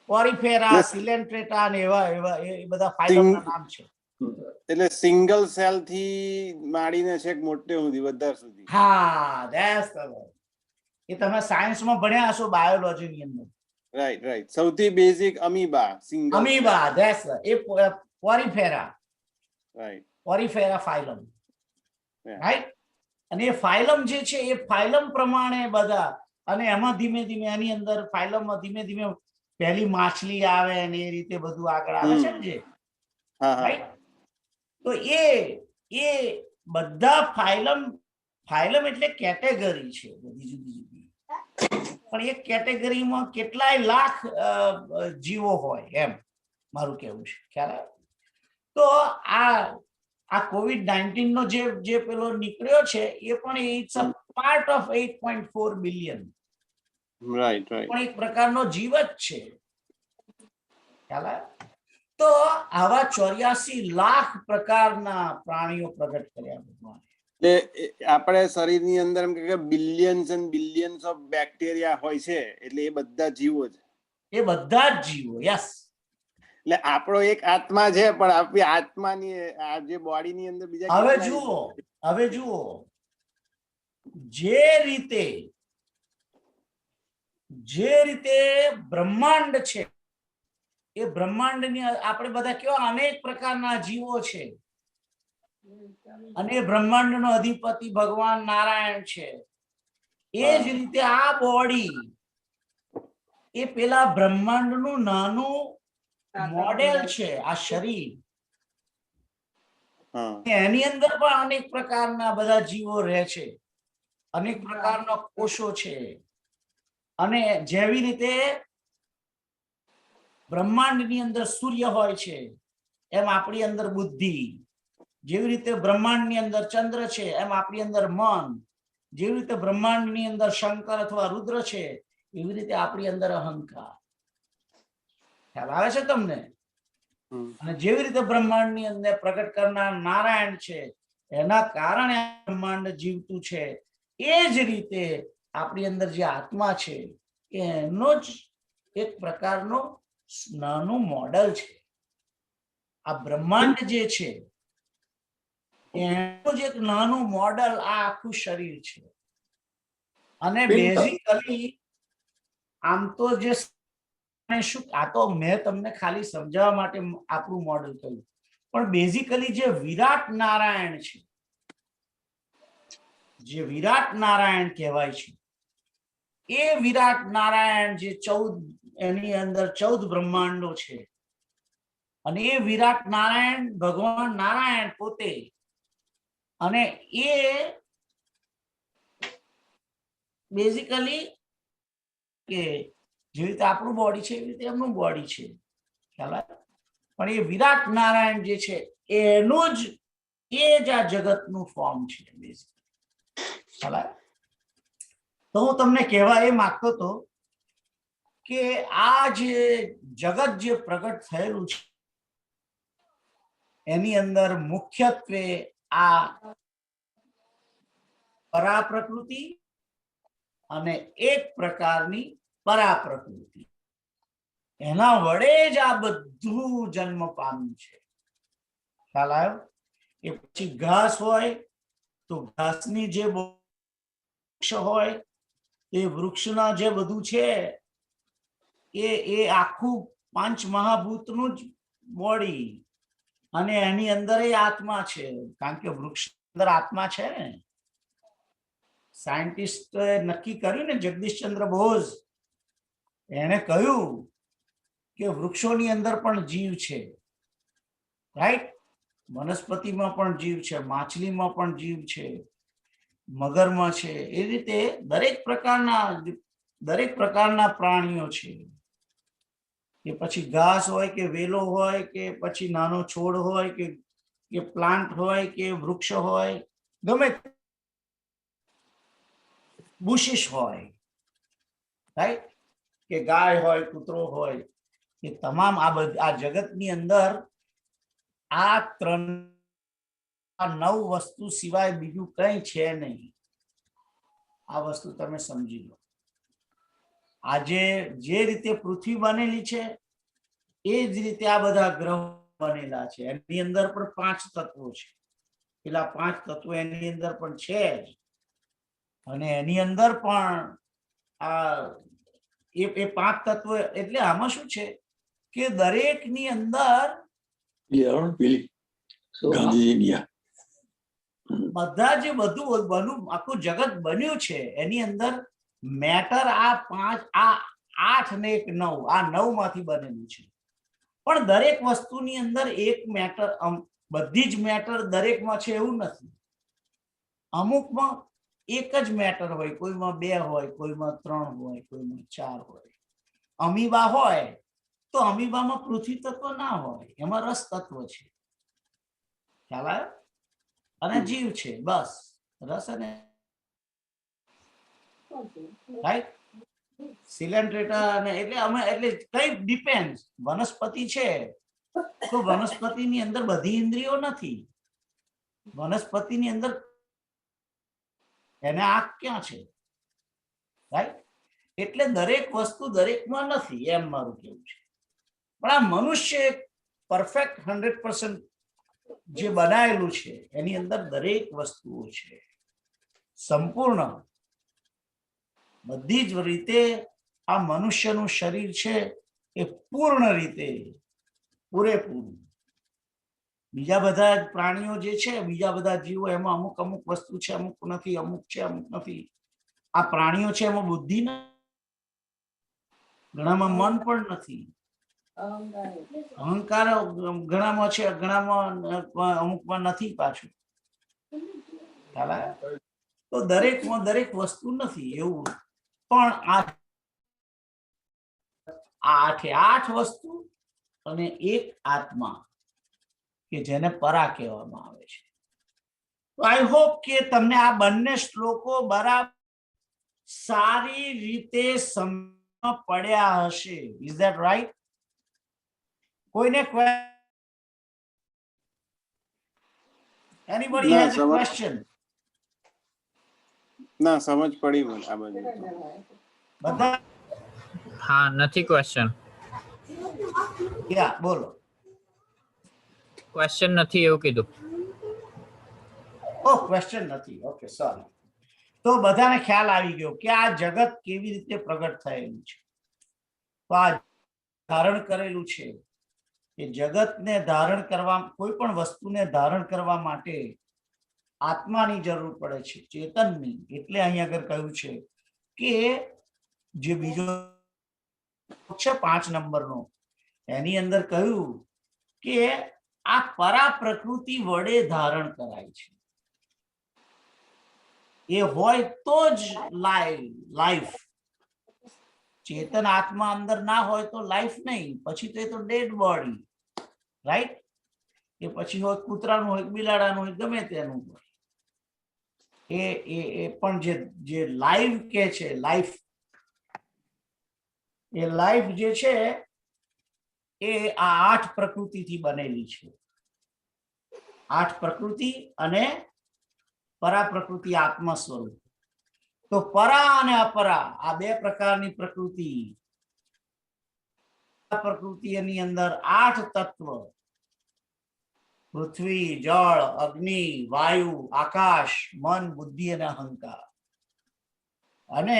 પોરીફેરા, સિલેન્ટ્રેટા અને એવા એવા એ બધા ફાઇલમના નામ છે. એટલે સિંગલ સેલ થી માંડીને છેક મોટે સુધી બધા સુધી. હા, ધેટ્સ ધ વર્ડ. એ તમે સાયન્સમાં ભણ્યા હશો બાયોલોજીની અંદર. Right right. સૌથી basic amoeba, single amoeba, that's a Porifera, right. Porifera phylum, Yeah. Right? અને એ ફાઇલમ જે છે એ ફાઇલમ પ્રમાણે બધા, અને એમાં ધીમે ધીમે એની અંદર ફાઇલમમાં ધીમે ધીમે પહેલી માછલી આવે અને એ રીતે બધું આગળ આવે છે ને જે, હા હા. રાઈટ? તો એ બધા ફાઇલમ એટલે કેટેગરી છે બધી જુદી જુદી, પણ એક કેટેગરીમાં કેટલાય લાખ જીવો હોય એમ મારું કહેવું છે. ખ્યાલ આવે? તો આ COVID-19 નો જે પેલો નીકળ્યો છે એ પણ it's a part of 8.4 billion, right right. પણ એક પ્રકારનો જીવ જ છે. ખ્યાલ આવે? તો આવા 84 લાખ પ્રકારના પ્રાણીઓ પ્રગટ કર્યા ભગવાને. એટલે આપણે શરીરની અંદર એમ કે billions and billions of bacteria હોય છે, એટલે એ બધા જીવો છે. એ બધા જ જીવો, યસ. એટલે આપણો એક આત્મા છે, પણ આપણી આત્માની આ જે બોડીની અંદર બીજા હવે કેટલાય જુઓ જે રીતે બ્રહ્માંડ છે, એ બ્રહ્માંડની આપણે બધા કેવા અનેક પ્રકારના જીવો છે, અને બ્રહ્માંડનો અધિપતિ ભગવાન નારાયણ છે. એ જ રીતે આ બોડી એ પેલા બ્રહ્માંડનું નાનું મોડેલ છે. આ શરીર, હા. એની અંદર પણ અનેક પ્રકારના બધા જીવો રહે છે, અનેક પ્રકારના કોષો છે. અને જેવી રીતે બ્રહ્માંડની અંદર સૂર્ય હોય છે, એમ આપણી અંદર બુદ્ધિ, જેવી રીતે બ્રહ્માંડની અંદર ચંદ્ર છે, એમ આપણી અંદર મન, જેવી રીતે બ્રહ્માંડની અંદર શંકર અથવા રુદ્ર છે, એવી રીતે આપણી અંદર અહંકાર. ખ્યાલ આવે છે તમને? અને જેવી રીતે બ્રહ્માંડની અંદર પ્રગટ કરનાર નારાયણ છે, એના કારણે બ્રહ્માંડ જીવતું છે, એ જ રીતે આપણી અંદર જે આત્મા છે એનો જ એક પ્રકારનો નાનું મોડલ છે. આ બ્રહ્માંડ જે છે એનું જ એક નાનું મોડલ આ આખું શરીર છે. અને બેઝિકલી આમ તો જે શું, આ તો મેં તમને ખાલી સમજાવવા માટે આપણું મોડલ કહ્યું, પણ બેઝિકલી જે વિરાટ નારાયણ છે, જે વિરાટ નારાયણ કહેવાય છે, એ વિરાટ નારાયણ જે 14, એની અંદર 14 બ્રહ્માંડો છે, અને એ વિરાટ નારાયણ ભગવાન નારાયણ પોતે, અને એ બેઝિકલી કે જેવી રીતે આપણું બોડી છે એવી રીતે એમનું બોડી છે. ખ્યાલ આવે? પણ એ વિરાટ નારાયણ જે છે એનું જ આ જગતનું ફોર્મ છે બેઝિકલી. ખ્યાલ આવે? તો હું તમને કહેવા એ માંગતો હતો કે આ જે જગત જે પ્રગટ થયેલું છે એની અંદર મુખ્યત્વે આ પરાપ્રકૃતિ અને એક પ્રકારની પરાપ્રકૃતિ, એના વડે જ આ બધું જન્મ પામ્યું છે. ખ્યાલ આવ્યો? એ પછી ઘાસ હોય તો ઘાસની જે વૃક્ષ હોય એ વૃક્ષના જે બધું છે એ આખું પાંચ મહાભૂતનું જ બોડી, અને એની અંદર એ આત્મા છે, કારણ કે વૃક્ષ અંદર આત્મા છે ને. સાયન્ટિસ્ટ નક્કી કર્યું ને, જગદીશચંદ્ર બોઝ, એને કહ્યું કે વૃક્ષોની અંદર પણ જીવ છે, રાઈટ? વનસ્પતિમાં પણ જીવ છે, માછલીમાં પણ જીવ છે, મગરમાં છે. એ રીતે દરેક પ્રકારના પ્રાણીઓ છે. કે પછી ઘાસ હોય કે વેલો હોય કે પછી નાનો છોડ હોય કે પ્લાન્ટ હોય કે વૃક્ષ હોય, ગમે બુશિશ હોય, રાઈટ? કે ગાય હોય, કૂતરો હોય, એ તમામ આ જગતની અંદર આ 9 વસ્તુ સિવાય બીજું કઈ છે નહીં. આ વસ્તુ તમે સમજી લો. આજે જે રીતે પૃથ્વી બનેલી છે એ જ રીતે આ બધા ગ્રહો બનેલા છે. એની અંદર પણ 5 તત્વો છે. પેલા 5 તત્વો એની અંદર પણ છે જ, અને એની અંદર પણ આ એ 5 તત્વો એટલે આમાં શું છે કે દરેકની અંદર બધા જે બધું આખું જગત બન્યું છે એની અંદર મેટર આ 8 ને 9, આ 9 માંથી બનેલું છે. પણ દરેક વસ્તુની અંદર એક મેટર, બધી જ મેટર દરેકમાં છે એવું નથી. અમુકમાં એક જ મેટર હોય, કોઈમાં 2 હોય, કોઈમાં 3 હોય, કોઈમાં 4 હોય. અમીબા હોય તો અમીબામાં પૃથ્વી તત્વ ના હોય, એમાં રસ તત્વ છે. ખ્યાલ આવ્યો? અને જીવ છે, બસ. રસ અને રાઈટ. સિલેન્ટ્રેટા અને એટલે કઈ ડિપેન્ડ. વનસ્પતિ છે તો વનસ્પતિની અંદર બધી ઇન્દ્રિયો નથી. વનસ્પતિની અંદર એને આંખ ક્યાં છે, રાઈટ? એટલે દરેક વસ્તુ દરેકમાં નથી, એમ મારું કેવું છે. પણ આ મનુષ્ય પરફેક્ટ 100% જે બનાયેલું છે એની અંદર દરેક વસ્તુઓ છે, સંપૂર્ણ. બધી જ રીતે આ મનુષ્યનું શરીર છે એ પૂર્ણ રીતે પૂરેપૂરું. બીજા બધા પ્રાણીઓ જે છે, બીજા બધા જીવો, એમાં અમુક વસ્તુ છે, અમુક નથી, અમુક છે, અમુક નથી. આ પ્રાણીઓ છે એમાં બુદ્ધિ નથી, ઘણામાં મન પણ નથી, અહંકાર ઘણામાં છે, ઘણામાં અમુકમાં નથી પાછું. તો દરેકમાં દરેક વસ્તુ નથી એવું. પણ આ 8 વસ્તુ અને એક આત્મા કે જેને પરા કહેવામાં આવે છે. તો આઈ હોપ કે તમને આ બંને શ્લોકો બરાબર સારી રીતે સમજ પડ્યા હશે. Is that right? કોઈને એનીબડી હેઝ અ ક્વેશ્ચન? ના, સમજ પડી મને આ બધું. બધા? હા, નથી ક્વેશ્ચન. યા બોલો. ક્વેશ્ચન નથી એવું કીધું. ઓ, ક્વેશ્ચન નથી. Okay, sorry. તો બધાને ખ્યાલ આવી ગયો કે આ જગત કેવી રીતે પ્રગટ થયેલું છે. તો આ ધારણ કરેલું છે. એ જગતને ધારણ કરવા, કોઈ પણ વસ્તુને ધારણ કરવા માટે આત્માની જરૂર પડે છે, ચેતનની. એટલે અહીં આગળ કહ્યું છે કે જે બીજો છે 5 નંબરનો, એની અંદર કહ્યું કે આ પરા પ્રકૃતિ વડે ધારણ કરાય છે. એ હોય તો જ લાઈફ. ચેતન આત્મા અંદર ના હોય તો લાઈફ નહીં, પછી તો એ તો ડેડ બોડી, રાઈટ? એ પછી હોય કૂતરાનું હોય, બિલાડાનું હોય, ગમે તેનું હોય. એ પણ જે લાઈવ કે છે, લાઈફ, એ લાઈફ જે છે એ આ 8 પ્રકૃતિથી બનેલી છે. 8 પ્રકૃતિ અને પરા પ્રકૃતિ આત્મા સ્વરૂપ. તો પરા અને અપરા આ 2 પ્રકારની પ્રકૃતિ. પ્રકૃતિની અંદર 8 તત્વ પૃથ્વી, જળ, અગ્નિ, વાયુ, આકાશ, મન, બુદ્ધિ અને અહંકાર. અને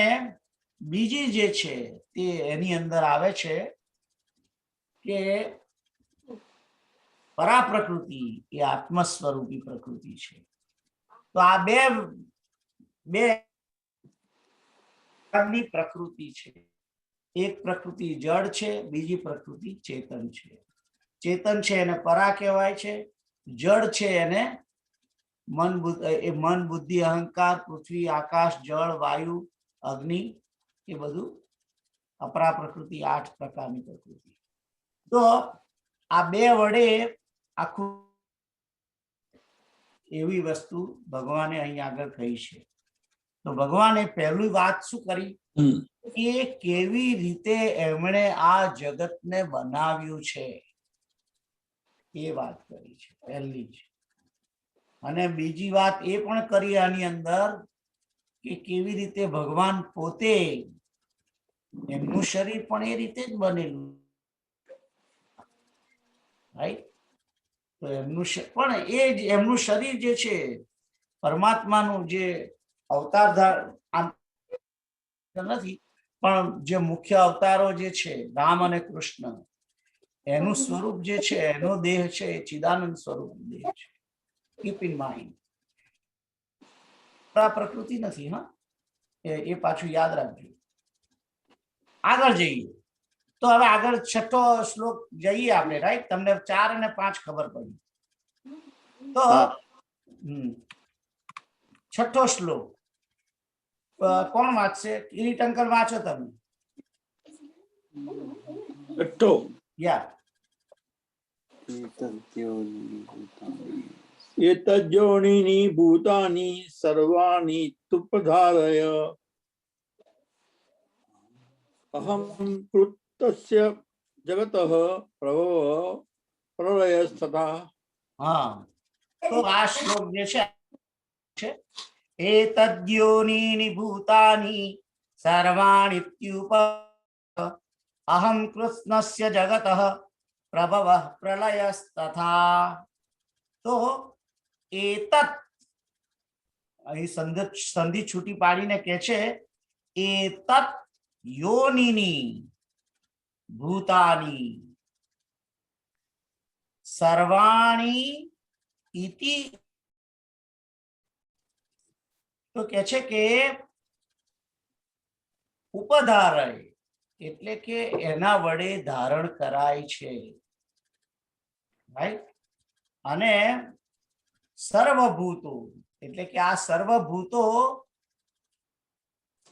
બીજી જે છે તે એની અંદર આવે છે કે પરા પ્રકૃતિ એ આત્મ સ્વરૂપી પ્રકૃતિ છે. તો આ બે પ્રકૃતિ છે. એક પ્રકૃતિ જળ છે, બીજી પ્રકૃતિ ચેતન છે. ચેતન છે એને પરા કહેવાય છે, જળ છે એને મન, બુદ્ધિ, અહંકાર, પૃથ્વી, આકાશ, જળ, વાયુ, અગ્નિ એ બધું અપરા પ્રકૃતિ. 8 પ્રકારની પ્રકૃતિ. તો આ બે વડે આખું એવી વસ્તુ ભગવાને અહીં આગળ કહી છે. તો ભગવાને પહેલી વાત શું કરી કે કેવી રીતે એમણે આ જગતને બનાવ્યું છે એ વાત કરી છે પહેલી જ. અને બીજી વાત એ પણ કરી આની અંદર કે કેવી રીતે ભગવાન પોતે એમનું શરીર પણ એ રીતે જ બનેલું, રાઈટ? તો પણ એમનું શરીર જે છે પરમાત્માનું જે અવતાર નથી, પણ જે મુખ્ય અવતારો જે છે રામ અને કૃષ્ણ, એનું સ્વરૂપ જે છે, એનો દેહ છે એ ચિદાનંદ સ્વરૂપ દેહ છે. કીપ ઇન માઇન્ડ, પ્રકૃતિ નથી. હા, એ પાછું યાદ રાખજો. આગળ જઈએ તો હવે આગળ 6થો શ્લોક જઈએ આપણે, રાઈટ? તમને 4 અને 5 ખબર પડી. તો 6થો શ્લોક કોણ વાંચશે? કિરીટ અંકલ વાંચો તમે. યા एतद्योनीनि भूतानि सर्वाणि तुपधारय अहं कृतस्य जगतः प्रभवः प्रलयस्तथा. હા, તો આ શ્લોક જે છે એતદ્યોનીનિ ભૂતાનિ સર્વાણિ ત્યુપ અહં કૃષ્ણસ્ય જગતઃ પ્રભવઃ પ્રલયસ્તથા. તો એતત અહીં સંધિ છૂટી પાડીને કે છે એતત યોનિની ભૂતાની સર્વાણી ઇતિ. તો કે છે કે ઉપધારય એટલે કે એના વડે ધારણ કરાય છે, રાઈટ? અને સર્વભૂતો એટલે કે આ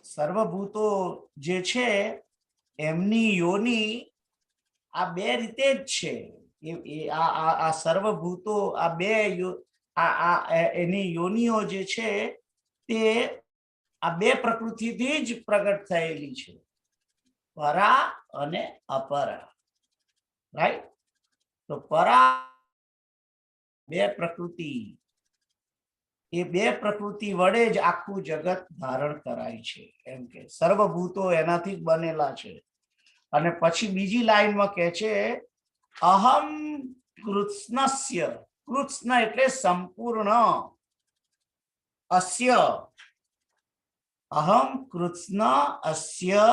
સર્વભૂતો જે છે એમની યોની આ બે રીતે જ છે. આ સર્વભૂતો આ બે એની યોનિઓ જે છે તે આ બે પ્રકૃતિથી જ પ્રગટ થયેલી છે, પરા અને અપરા, રાઈટ? તો પરા બે પ્રકૃતિ, એ બે પ્રકૃતિ વડે જ આખું જગત ધારણ કરાય છે. એમ કે સર્વભૂતો એનાથી જ બનેલા છે. અને પછી બીજી લાઈનમાં કહે છે અહમ કૃષ્ણસ્ય, કૃષ્ણ એટલે સંપૂર્ણ, અસ્ય અહમ કૃષ્ણ અસ્ય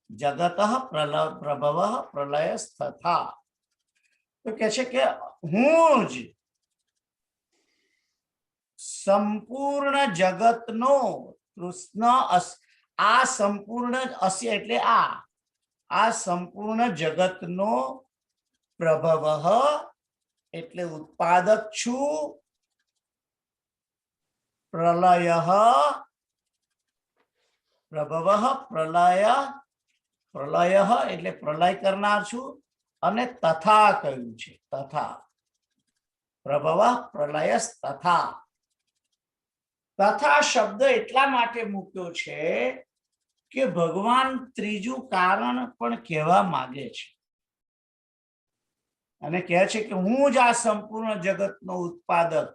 જગતઃ પ્રભવઃ પ્રલયસ્તથા. તો કે છે કે હું જ સંપૂર્ણ જગતનો કૃષ્ણ, આ સંપૂર્ણ અસ્ય એટલે આ સંપૂર્ણ જગતનો પ્રભવઃ એટલે ઉત્પાદક છું, પ્રલયઃ પ્રભવઃ પ્રલયઃ એટલે પ્રલય કરનાર છું, અને તથા કહ્યું છે, તથા પ્રભવઃ પ્રલયસ્તથા. તથા શબ્દ એટલા માટે મૂક્યો છે કે ભગવાન ત્રીજું કારણ પણ કહેવા માંગે છે અને કહે છે કે હું જ આ સંપૂર્ણ જગતનો ઉત્પાદક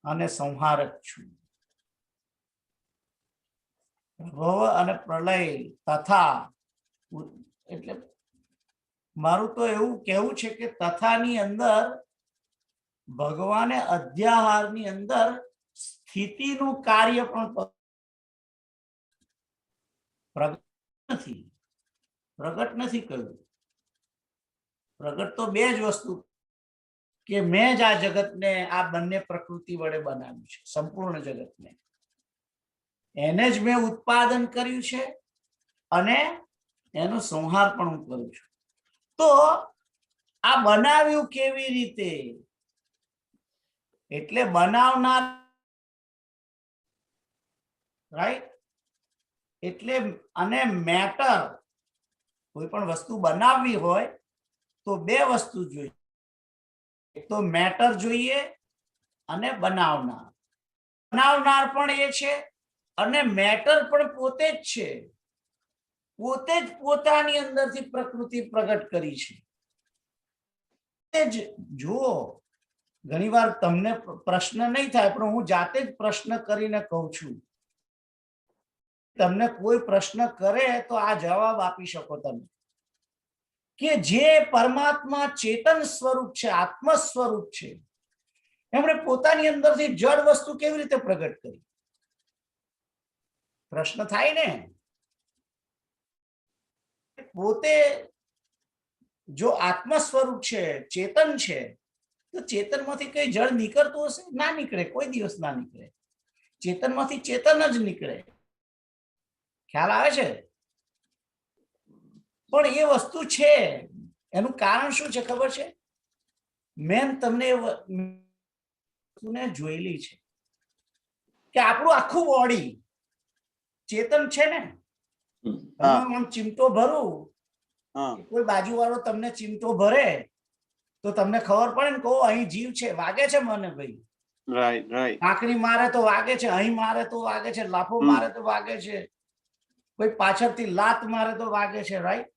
અને સંહારક છું. પ્રભવ અને પ્રલય તથા એટલે મારું તો એવું કહેવું છે કે તથાની અંદર ભગવાને અધ્યાહારની અંદર સ્થિતિનું કાર્ય પણ પ્રગટ નથી કર્યું. પ્રગટ તો બે જ વસ્તુ, કે મેં જ આ જગતને આ બંને પ્રકૃતિ વડે બનાવ્યું છે, સંપૂર્ણ જગતને એને જ મેં ઉત્પાદન કર્યું છે અને એનો સંહાર પણ હું કરું છું. તો આ બનાવ્યું કેવી રીતે? એટલે બનાવનાર, રાઈટ? એટલે અને મેટર, કોઈ પણ વસ્તુ બનાવવી હોય તો બે વસ્તુ જોઈએ, એક તો મેટર જોઈએ અને બનાવનાર. બનાવનાર પણ એ છે અને મેટર પણ પોતે જ છે. પોતે જ પોતાની અંદરથી પ્રકૃતિ પ્રગટ કરી છે. જુઓ, ઘણી વાર તમને પ્રશ્ન નહીં થાય, પણ હું જાતે જ પ્રશ્ન કરીને કહું છું. તમને કોઈ પ્રશ્ન કરે તો આ જવાબ આપી શકો તમે, કે જે પરમાત્મા ચેતન સ્વરૂપ છે, આત્મ સ્વરૂપ છે, એમણે પોતાની અંદરથી જડ વસ્તુ કેવી રીતે પ્રગટ કરી? પ્રશ્ન થાય ને. પોતે જો આત્મ સ્વરૂપ છે, ચેતન છે, તો ચેતનમાંથી કઈ જળ નીકળતું હશે? ના નીકળે, કોઈ દિવસ ના નીકળે. ચેતનમાંથી ચેતન જ નીકળે. ખ્યાલ આવે છે? પણ એ વસ્તુ છે, એનું કારણ શું છે ખબર છે? મેં તમને જોયેલી છે કે આપણું આખું બોડી ચેતન છે ને. આમ ચીમટો ભરું, કોઈ બાજુ વાળો તમને ચીમટો ભરે તો તમને ખબર પડે ને, કહો અહીં જીવ છે, વાગે છે મને ભાઈ. આંકડી મારે તો વાગે છે, અહીં મારે તો વાગે છે, લાફો મારે તો વાગે છે, કોઈ પાછળથી લાત મારે તો વાગે છે, રાઈટ?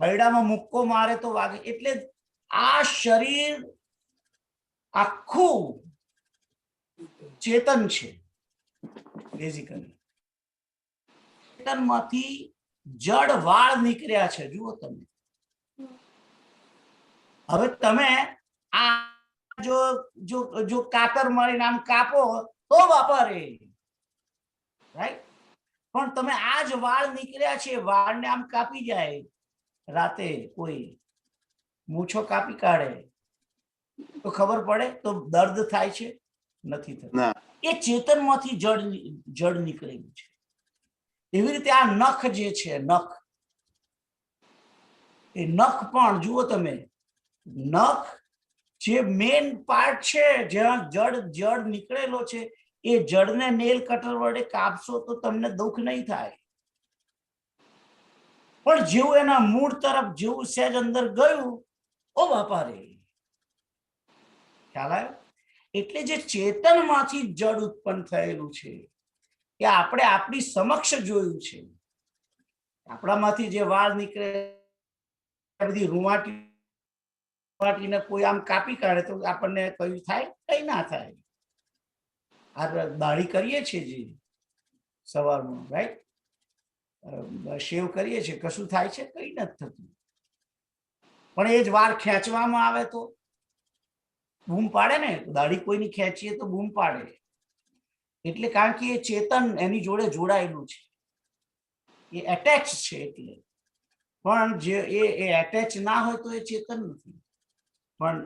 બૈડામાં મુક્કો મારે તો વાગે. એટલે આ શરીર આખું ચેતન છે બેઝિકલી. ચેતનમાંથી જડ વાળ નીકળ્યા છે. જુઓ તમે, હવે તમે આ જો કાતર મારીને આમ કાપો તો બાપા રે, રાઈટ? પણ તમે આ જ વાળ નીકળ્યા છે, વાળને આમ કાપી જાય, રાતે કોઈ મૂછો કાપી કાઢે તો ખબર પડે? તો દર્દ થાય છે? નથી થતું. એ ચેતનમાંથી જડ નીકળેલું છે. એવી રીતે આ નખ જે છે, નખ, એ નખ પણ જુઓ તમે, નખ જે મેઇન પાર્ટ છે, જ્યાં જડ નીકળેલો છે, એ જડને નેલ કટર વડે કાપશો તો તમને દુઃખ નહીં થાય. પણ જેવું એના મૂળ તરફ જેવું સહેજ અંદર ગયું, ઓ બાપા રે, ખ્યાલ આવ્યો? એટલે જે ચેતનમાંથી જડ ઉત્પન્ન થયેલું છે એ આપણે આપણી સમક્ષ જોયું છે. આપણામાંથી જે વાળ નીકળે, બધી રૂવાટીને કોઈ આમ કાપી કાઢે તો આપણને કયું થાય? કઈ ના થાય. આ દાઢી કરીએ છીએ જે સવારમાં, રાઈટ? શેવ કરીએ છીએ, કશું થાય છે? કઈ નથી થતું. પણ એ જ વાળ ખેંચવામાં આવે તો બૂમ પાડે ને. દાઢી કોઈની ખેંચીએ તો બૂમ પાડે. એટલે કારણ કે એ ચેતન એની જોડે જોડાયેલું છે, એ એટેચ છે. એટલે પણ જે એ એટેચ ના હોય તો એ ચેતન નથી. પણ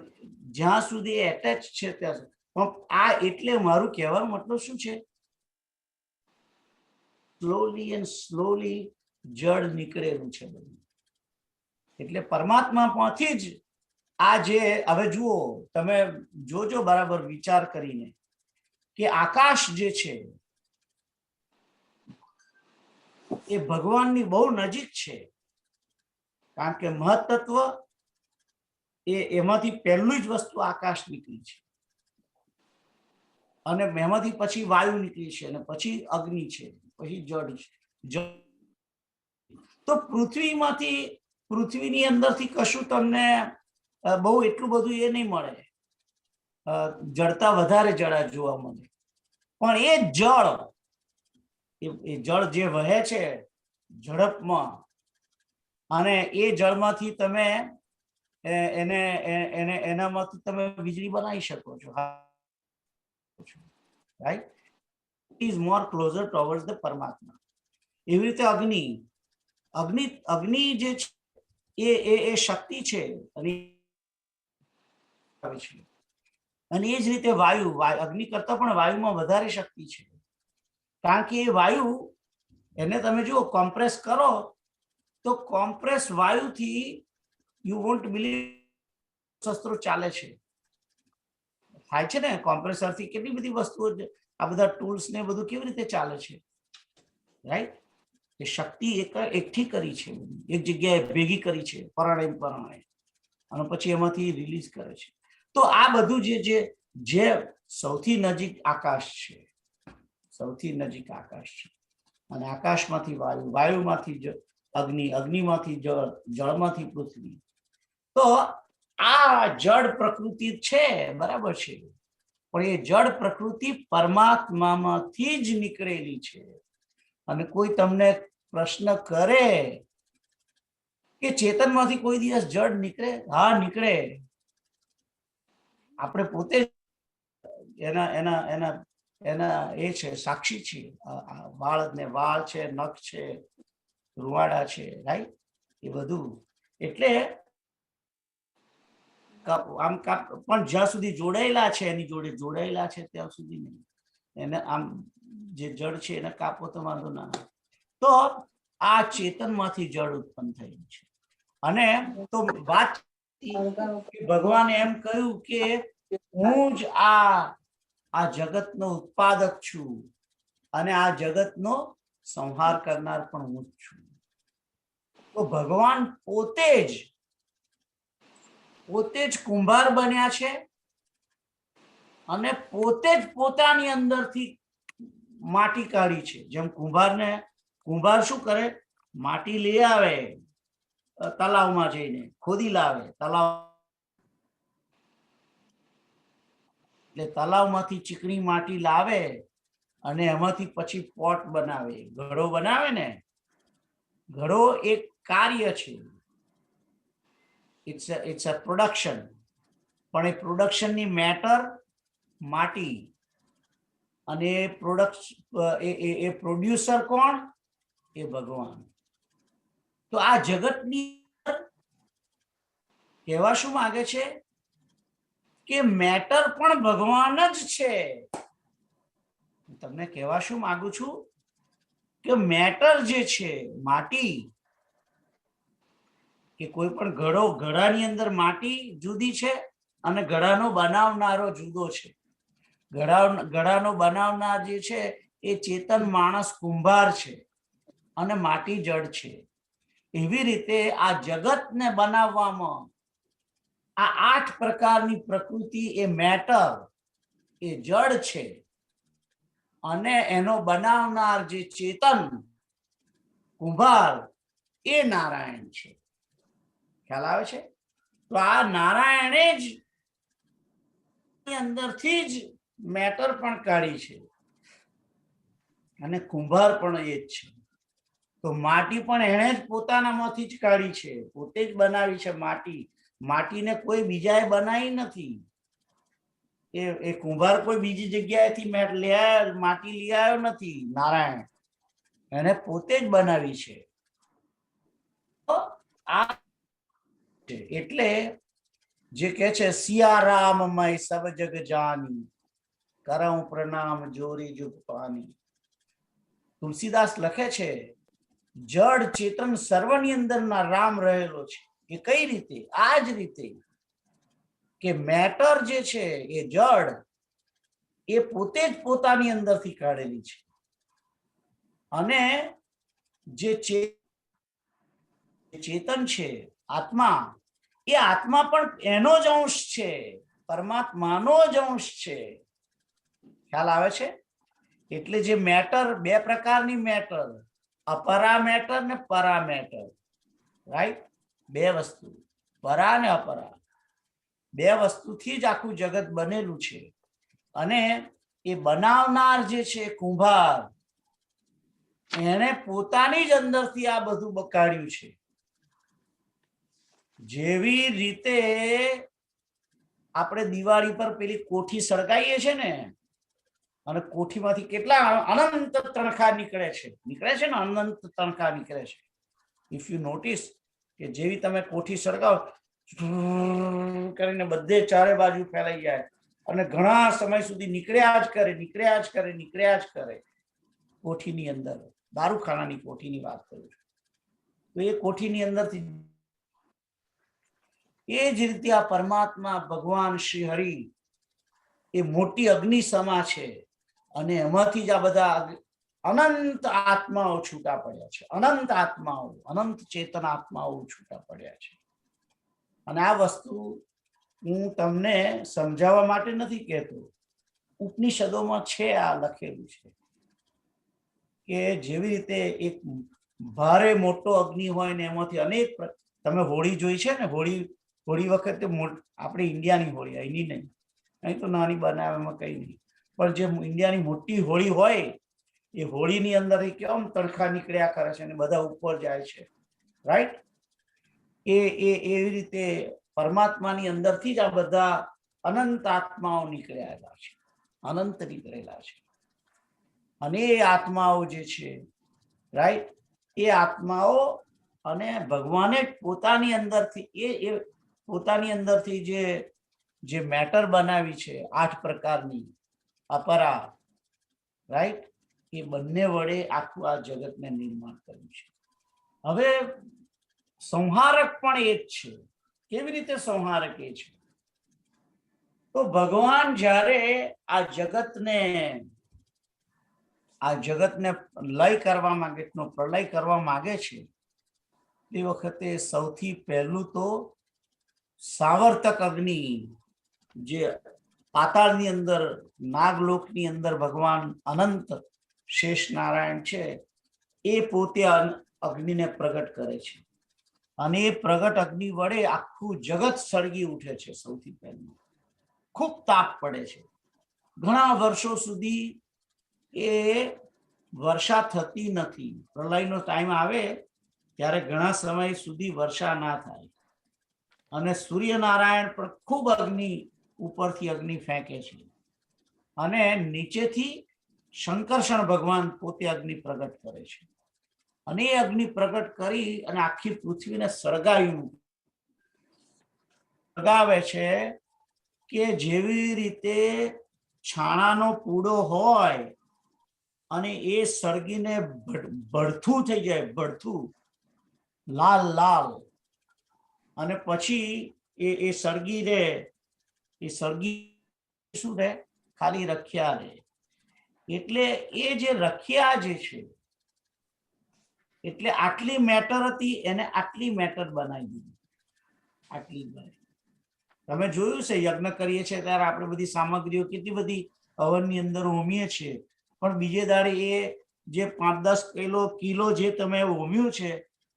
જ્યાં સુધી એટેચ છે ત્યાં આ, એટલે મારું કહેવાનો મતલબ શું છે? સ્લોલી એન્ડ સ્લોલી જડ નીકળેલું છે બધું. એટલે પરમાત્મામાંથી જ આ જે, હવે જુઓ તમે, જોજો બરાબર વિચાર કરીને, કે આકાશ જે છે એ ભગવાનની બહુ નજીક છે. કારણ કે મહત્તત્વ એમાંથી પહેલું જ વસ્તુ આકાશ નીકળી છે, અને એમાંથી પછી વાયુ નીકળી છે, અને પછી અગ્નિ છે, પછી જળ છે. તો પૃથ્વીની અંદરથી કશું તમને બહુ એટલું બધું એ નહીં મળે, જડતા વધારે જડા જોવા મળે. પણ એ જળ જે વહે છે ઝડપમાં, અને એ જળમાંથી તમે એને એને એનામાંથી તમે વીજળી બનાવી શકો છો, right? Is more closure towards the પરમાત્મા. એવી રીતે અગ્નિ અગ્નિ અગ્નિ જે છે એ શક્તિ છે અને અને એ જ રીતે વાયુ અગ્નિ કરતા પણ વાયુમાં વધારે શક્તિ છે, કારણ કે એ વાયુ એને તમે જુઓ કોમ્પ્રેસ કરો તો કોમ્પ્રેસ વાયુથી યુ વોન્ટ બિલીવ શસ્ત્રો ચાલે છે, થાય છે ને. કોમ્પ્રેસરથી કેટલી બધી વસ્તુઓ, આ બધા ટૂલ્સ ને બધું કેવી રીતે ચાલે છે, રાઈટ? એ શક્તિ એકઠી કરી છે, એક જગ્યાએ ભેગી કરી છે પરણે અને પછી એમાંથી રિલીઝ કરે છે. તો આ બધું જે સૌથી નજીક આકાશ છે, સૌથી નજીક આકાશ છે, અને આકાશમાંથી વાયુ, વાયુમાંથી અગ્નિ, અગ્નિમાંથી જળ, જળમાંથી પૃથ્વી. તો આ જળ પ્રકૃતિ છે, બરાબર છે, પણ એ જળ પ્રકૃતિ પરમાત્મામાંથી જ નીકળેલી છે. અને કોઈ તમને પ્રશ્ન કરે કે ચેતનમાંથી કોઈ દિવસ જળ નીકળે? હા, નીકળે. આપણે પોતે એના એના એના એના એ છે, સાક્ષી છીએ. વાળ ને વાળ છે, નખ છે, રૂવાડા છે, રાઈટ? એ બધું એટલે આમ પણ જ્યાં સુધી જોડાયેલા છે, એની જોડે જોડાયેલા છે ત્યાં સુધી નહીં. એને આમ જે જળ છે એને કાપો તો વાંધો ના. તો આ ચેતનમાંથી જળ ઉત્પન્ન થયું છે. અને તો વાત ભગવાને એમ કહ્યું કે હું જ આ જગતનો ઉત્પાદક છું અને આ જગતનો સંહાર કરનાર પણ હું જ છું. તો ભગવાન પોતે જ કુંભાર બન્યા છે અને પોતે જ પોતાની અંદરથી માટી કાઢી છે. જેમ કુંભાર શું કરે? માટી લઈ આવે, તલાવમાં જઈને ખોદી લાવે, એટલે તલાવમાંથી ચીકણી માટી લાવે અને એમાંથી પછી પોટ બનાવે, ઘડો બનાવે ને. ઘડો એક કાર્ય છે, ઇટ્સ અ પ્રોડક્શન, પણ એ પ્રોડક્શનની મેટર માટી, અને એ પ્રોડ્યુસર કોણ? એ ભગવાન. તો આ જગતની કહેવા શું માંગે છે કે મેટર પણ ભગવાન જ છે. તમને કહેવા શું માંગુ છું કે મેટર જે છે, માટી, કે કોઈ પણ ઘડાની અંદર માટી જુદી છે અને ઘડાનો બનાવનારો જુદો છે. ઘડાનો બનાવનાર જે છે એ ચેતન માણસ કુંભાર છે અને માટી જડ છે. એવી રીતે આ જગતને બનાવવામાં આ 8 પ્રકારની પ્રકૃતિ, એ મેટર, એ જડ છે, અને એનો બનાવનાર જે ચેતન કુંભાર, એ નારાયણ છે. ખ્યાલ આવે છે? તો આ નારાયણે જ અંદરથી જ મેટર પણ કાઢી છે અને કુંભાર પણ એ જ છે. તો માટી પણ એણે જ પોતાનામાંથી જ કાઢી છે, પોતે જ બનાવી છે. માટીને કોઈ બીજાએ બનાવી નથી. એ કુંભાર કોઈ બીજી જગ્યાએથી માટી લઈ આવ્યો નથી. નારાયણ એને પોતે જ બનાવી છે. તો આ એટલે જે કે છે સિયારામમય સબ જગ જાની, કરઉં પ્રણામ જોરી જુગ પાની. તુલસીદાસ લખે છે જડ ચેતન સર્વની અંદરના રામ રહેલો છે. એ કઈ રીતે? આ જ રીતે કે મેટર જે છે એ જડ, એ પોતે જ પોતાની અંદરથી કાઢેલી છે, અને જે ચેતન છે આત્મા, એ આત્મા પણ એનો જ અંશ છે, પરમાત્માનો જ અંશ છે. ખ્યાલ આવે છે? એટલે જે મેટર, 2 પ્રકારની મેટર, અપરા મેટર ને પરા મેટર, રાઈટ? 2 વસ્તુ, પરા ને અપરા, 2 વસ્તુથી જ આખું જગત બનેલું છે. અને એ બનાવનાર જે છે કુંભાર, એને પોતાની જ અંદરથી આ બધું બકાડ્યું છે. જેવી રીતે આપણે દિવાળી પર પેલી કોઠી સળગાઈએ છે ને, અને કોઠીમાંથી કેટલા અનંત તણખા નીકળે છે ને, અનંત તણખા નીકળે છે. ઇફ યુ નોટિસ કે જેવી તમે કોઠી સળગાવો કરીને બધે ચારે બાજુ ફેલાઈ જાય અને ઘણા સમય સુધી નીકળ્યા જ કરે કોઠીની અંદર. દારૂખાનાની કોઠીની વાત કરું છું. તો એ કોઠીની અંદરથી એ જ રીતે આ પરમાત્મા ભગવાન શ્રી હરિ એ મોટી અગ્નિ સમા છે, અને એમાંથી જ આ બધા અનંત આત્માઓ છૂટા પડ્યા છે. અનંત આત્માઓ, અનંત ચેતન આત્માઓ છૂટા પડ્યા છે. અને આ વસ્તુ હું તમને સમજાવવા માટે નથી કહેતો, ઉપનિષદોમાં છે આ લખેલું છે કે જેવી રીતે એક ભારે મોટો અગ્નિ હોય ને એમાંથી અનેક, તમે હોળી જોઈ છે ને, હોળી વખતે આપણે ઇન્ડિયાની હોળી, અહીંની નહીં, અહીં તો નાની બનાવવામાં કઈ નહીં, પણ જે ઇન્ડિયાની મોટી હોળી હોય એ હોળીની અંદર કેમ તણખા નીકળ્યા કરે છે અને બધા ઉપર જાય છે, રાઈટ? એવી રીતે પરમાત્માની અંદરથી જ આ બધા અનંત આત્માઓ નીકળેલા છે, અનંત નીકળેલા છે. અને એ આત્માઓ જે છે, રાઈટ, એ આત્માઓ અને ભગવાને પોતાની અંદરથી જે મેટર બનાવી છે 8 પ્રકારની અપરા, રાઈટ, એ બંને વડે આખું આ જગતને નિર્માણ કર્યું છે. હવે સંહારક પણ એ જ છે. કેવી રીતે સંહારક એ છે? તો ભગવાન જ્યારે આ જગતને લય કરવા માંગે, પ્રલય કરવા માંગે છે, એ વખતે સૌથી પહેલું તો સાવર્તક અગ્નિ, જે પાતાળની અંદર, નાગલોકની અંદર ભગવાન અનંત શેષ નારાયણ છે, એ પોતે અગ્નિને પ્રગટ કરે છે. અને એ પ્રગટ અગ્નિ વડે આખું જગત સળગી ઉઠે છે. સૌથી પહેલું ખૂબ તાપ પડે છે. ઘણા વર્ષો સુધી એ વર્ષા થતી નથી. પ્રલયનો ટાઈમ આવે ત્યારે ઘણા સમય સુધી વર્ષા ના થાય. અને સૂર્યનારાયણ પણ ખૂબ ઉપરથી અગ્નિ ફેંકે છે. અને નીચેથી શંકરષણ ભગવાન પોતે અગ્નિ પ્રગટ કરે છે. અને એ અગ્નિ પ્રગટ કરી અને આખી પૃથ્વીને સળગાવે છે કે જેવી રીતે છાણાનો પૂડો હોય અને એ સળગીને ભડથું થઈ જાય, ભડથું લાલ લાલ, અને પછી એ સળગી શું રહે? ખાલી રખ્યા રહે. એટલે એ જે રખ્યા જે છે, એટલે આટલી મેટર હતી એને આટલી મેટર બનાવી દીધી. આટલી બનાવી. તમે જોયું છે યજ્ઞ કરીએ છીએ ત્યારે આપણે બધી સામગ્રીઓ કેટલી બધી હવનની અંદર હોમીએ છીએ, પણ બીજે દાડે એ જે 5-10 કિલો જે તમે હોમ્યું છે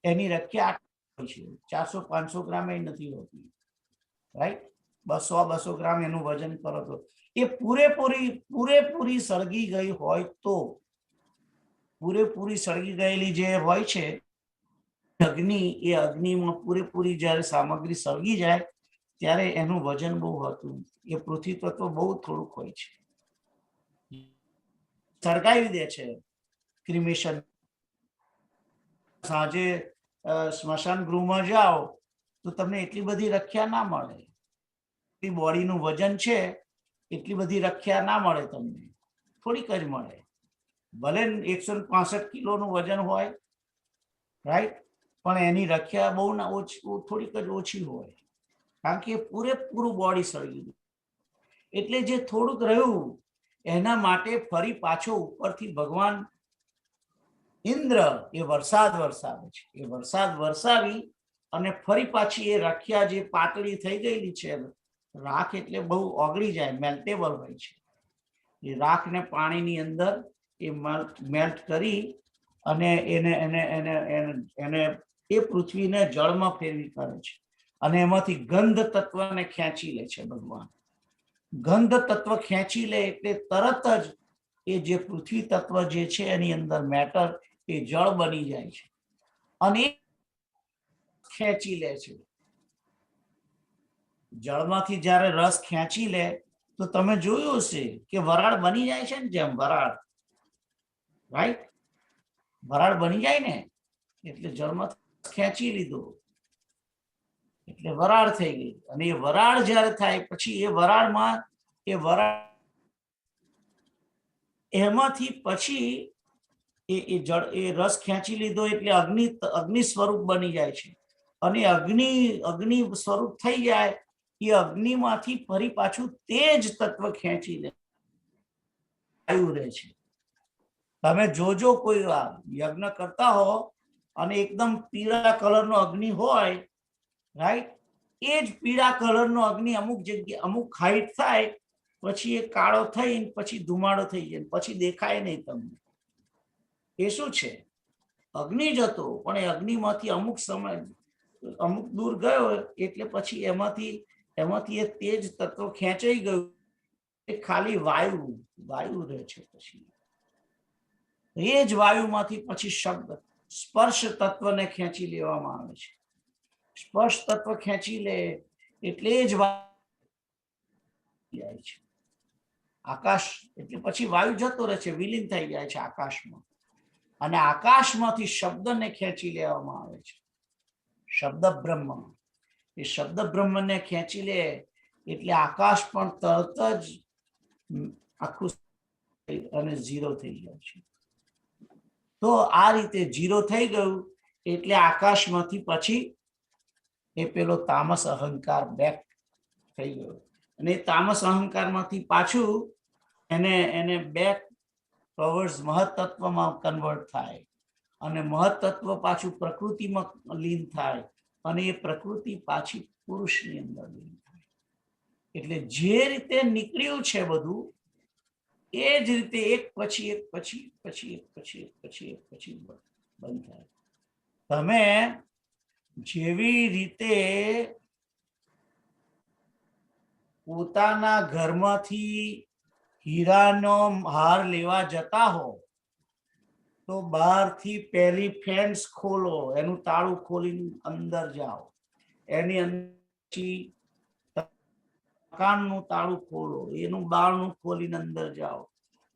એની રખ્યા છે 400-500 ગ્રામ એ નથી હોતી, રાઈટ? 200 ગ્રામ એનું વજન કરો તો એ પૂરેપૂરી સળગી ગઈ હોય તો, પૂરેપૂરી સળગી ગયેલી જે હોય છે અગ્નિ, એ અગ્નિમાં પૂરેપૂરી જ્યારે સામગ્રી સળગી જાય ત્યારે એનું વજન બહુ હતું. એ પૃથ્વી તત્વ બહુ થોડુંક હોય છે. સળગાવી દે છે ક્રિમેશન. સાંજે સ્મશાન ગૃહમાં જાઓ તો તમને એટલી બધી રખ્યા ના મળે. બોડીનું વજન છે એટલી બધી રખ્યા ના મળે તમને, થોડીક જ મળે. ભલે 165 કિલોનું વજન હોય, રાઈટ, પણ એની રખ્યા બહુ ના થોડીક જ ઓછી હોય, કારણ કે પૂરેપૂરું બોડી સળગી ગયું. એટલે જે થોડુંક રહ્યું એના માટે ફરી પાછો ઉપરથી ભગવાન ઇન્દ્ર એ વરસાદ વરસાવે છે. એ વરસાદ વરસાવી અને ફરી પાછી એ રખ્યા જે પાતળી થઈ ગયેલી છે, રાખ એટલે બહુ ઓગળી જાય, મેલ્ટેબલ હોય છે, એ રાખને પાણીની અંદર એ મેલ્ટ કરી અને એને એ પૃથ્વીને જળમાં ફેરવી કરે છે. અને એમાંથી ગંધ તત્વને ખેંચી લે છે ભગવાન. ગંધ તત્વ ખેંચી લે એટલે તરત જ એ જે પૃથ્વી તત્વ જે છે એની અંદર મેટર એ જળ બની જાય છે અને ખેંચી લે છે. જળમાંથી જ્યારે રસ ખેંચી લે તો તમે જોયું હશે કે વરાળ બની જાય છે ને, જેમ વરાળ, રાઈટ, વરાળ બની જાય ને એટલે જળમાંથી ખેંચી લીધો એટલે વરાળ થઈ ગઈ. અને એ વરાળ જ્યારે થાય પછી એ વરાળમાં એમાંથી પછી એ જળ એ રસ ખેંચી લીધો એટલે અગ્નિ સ્વરૂપ બની જાય છે. અને અગ્નિ સ્વરૂપ થઈ જાય એ અગ્નિમાંથી ફરી પાછું તેજ તત્વ ખેંચી લે, વાયુ રહે છે. તમે જોજો કોઈ યજ્ઞ કરતા હો અને એકદમ પીળા કલરનો અગ્નિ હોય, રાઈટ, એ જ પીળા કલરનો અગ્નિ અમુક જગ્યાએ અમુક હાઈટ થાય પછી એ કાળો થઈ પછી ધુમાડો થઈ જાય પછી દેખાય નહીં તમને. એ શું છે? અગ્નિ જ હતો, પણ એ અગ્નિમાંથી અમુક સમય અમુક દૂર ગયો એટલે પછી એમાંથી એ તેજ તત્વ ખેંચાઈ ગયું, એ ખાલી વાયુ રહે છે. પછી એ જ વાયુમાંથી પછી શબ્દ સ્પર્શ તત્વને ખેંચી લેવામાં આવે છે. સ્પર્શ તત્વ ખેંચી લે એટલે જ જાય છે આકાશ. એટલે પછી વાયુ જતો રહે છે, વિલીન થઈ જાય છે આકાશમાં. અને આકાશમાંથી શબ્દને ખેંચી લેવામાં આવે છે, શબ્દ બ્રહ્મ. એ શબ્દ બ્રહ્મને ખેંચી લે એટલે આકાશ પણ તરત જ આખું અને ઝીરો થઈ જાય છે. તો આ રીતે ઝીરો થઈ ગયું એટલે આકાશમાંથી પછી એ પેલો તામસ અહંકાર બેક થઈ ગયો. અને તામસ અહંકારમાંથી પાછું એને બેક ટુવર્ડ્સ મહત્તત્વમાં કન્વર્ટ થાય. અને મહત્તત્વ પાછું પ્રકૃતિમાં લીન થાય અને એ પ્રકૃતિ પાછી પુરુષની અંદર લીન થાય. એટલે જે રીતે નીકળ્યું છે બધું એ જ રીતે એક પછી એક પછી પછી એક પછી એક પછી એક પછી બંધ થાય. તમે જેવી રીતે પોતાના ઘરમાંથી હીરાનો હાર લેવા જતા હો તો બહારથી પહેલી ફેન્સ ખોલો, એનું તાળું ખોલીને અંદર જાઓ. એની અંદર મકાનનું તાળું ખોલો, એનું બારણું ખોલીને અંદર જાઓ.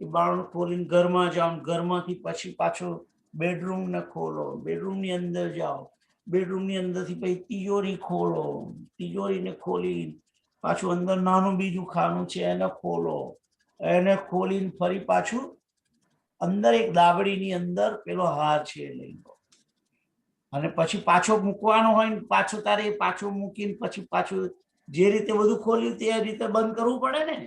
એ બારણું ખોલીને ઘરમાં જાઓ, ઘરમાંથી પછી પાછો બેડરૂમ ને ખોલો, બેડરૂમની અંદર જાઓ, બેડરૂમની અંદરથી પછી તિજોરી ખોલો, તિજોરીને ખોલી પાછું અંદર નાનું બીજું ખાનું છે એને ખોલો, એને ખોલીને ફરી પાછું અંદર એક દાબડીની અંદર પેલો હાર છે એ લઈ લો. અને પછી પાછો મૂકવાનો હોય ને પાછો તારે પાછો મૂકીને પછી પાછું જે રીતે બધું ખોલ્યું તે રીતે બંધ કરવું પડે ને.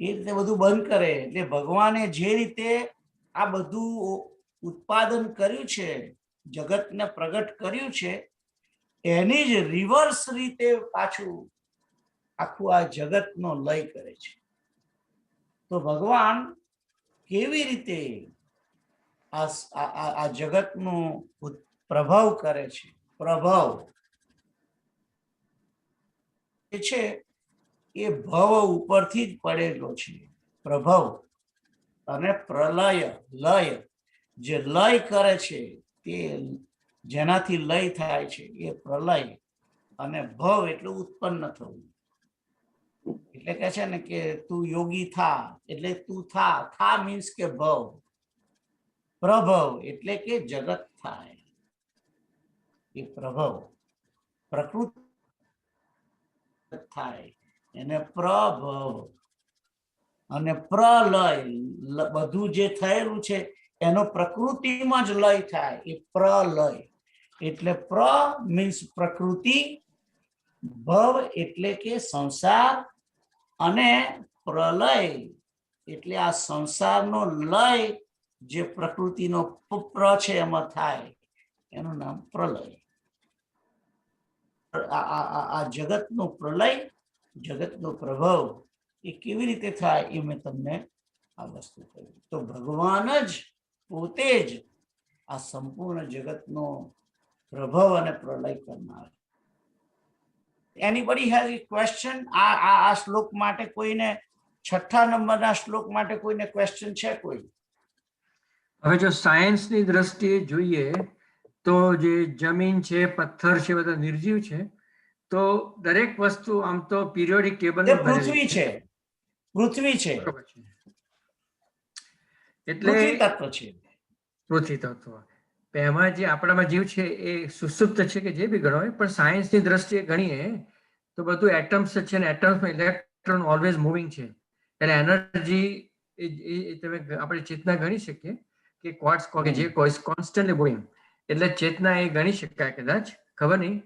એ રીતે બધું બંધ કરે. એટલે ભગવાને જે રીતે આ બધું ઉત્પાદન કર્યું છે, જગતને પ્રગટ કર્યું છે, એની જ રિવર્સ રીતે પાછું આખું આ જગતનો લય કરે છે. તો ભગવાન કેવી રીતે આ જગતનો પ્રભાવ કરે છે? પ્રભાવ છે એ ભવ ઉપરથી જ પડેલો છે. પ્રભાવ અને પ્રલય, લય, જે લય કરે છે તે જેનાથી લય થાય છે એ પ્રલય. અને ભવ એટલે ઉત્પન્ન થવું. એટલે કે છે ને કે તું યોગી થા એટલે તું થા મીન્સ કે ભવ. પ્રભવ એટલે કે જગત થાય. એ પ્રભવ પ્રકૃતિ થાય એને પ્રભવ. અને પ્રલય બધું જે થયેલું છે એનો પ્રકૃતિમાં જ લય થાય, એ પ્રલય. એટલે પ્ર મીન્સ પ્રકૃતિ, ભવ એટલે કે સંસાર, અને પ્રલય એટલે આ સંસારનો લય જે પ્રકૃતિનો પ્ર છે એમાં થાય એનું નામ પ્રલય. આ જગતનો પ્રલય, જગતનો પ્રભાવ એ કેવી રીતે થાય એ મેં તમને આ વસ્તુ કહ્યું. તો ભગવાન જ પોતે જ આ સંપૂર્ણ જગતનો પ્રભાવ અને પ્રલય કરનાર. Anybody has a question? આ શ્લોક માટે કોઈને, 6 નંબરના શ્લોક માટે કોઈને ક્વેશ્ચન છે? કોઈ? હવે જો સાયન્સની દ્રષ્ટિએ જોઈએ તો જે જમીન છે, પથ્થર છે, બધા નિર્જીવ છે, તો દરેક વસ્તુ આમ તો પિરિયોડિક ટેબલ તે પૃથ્વી છે, પૃથ્વી છે, એટલે પૃથ્વી તત્વ છે. પૃથ્વી તત્વ એમાં જે આપણામાં જીવ છે એ સુષુપ્ત છે કે જે બી ગણો હોય, પણ સાયન્સની દ્રષ્ટિએ ગણીએ તો બધું એટમ્સ છે ને એટમ્સમાં ઇલેક્ટ્રોન ઓલવેઝ મૂવિંગ છે. એટલે એનર્જી તમે આપણે ચેતના ગણી શકીએ કે ક્વાર્ટસ કે જે કોન્સ્ટન્ટલી મૂવિંગ, એટલે ચેતના એ ગણી શકાય કદાચ, ખબર નહીં.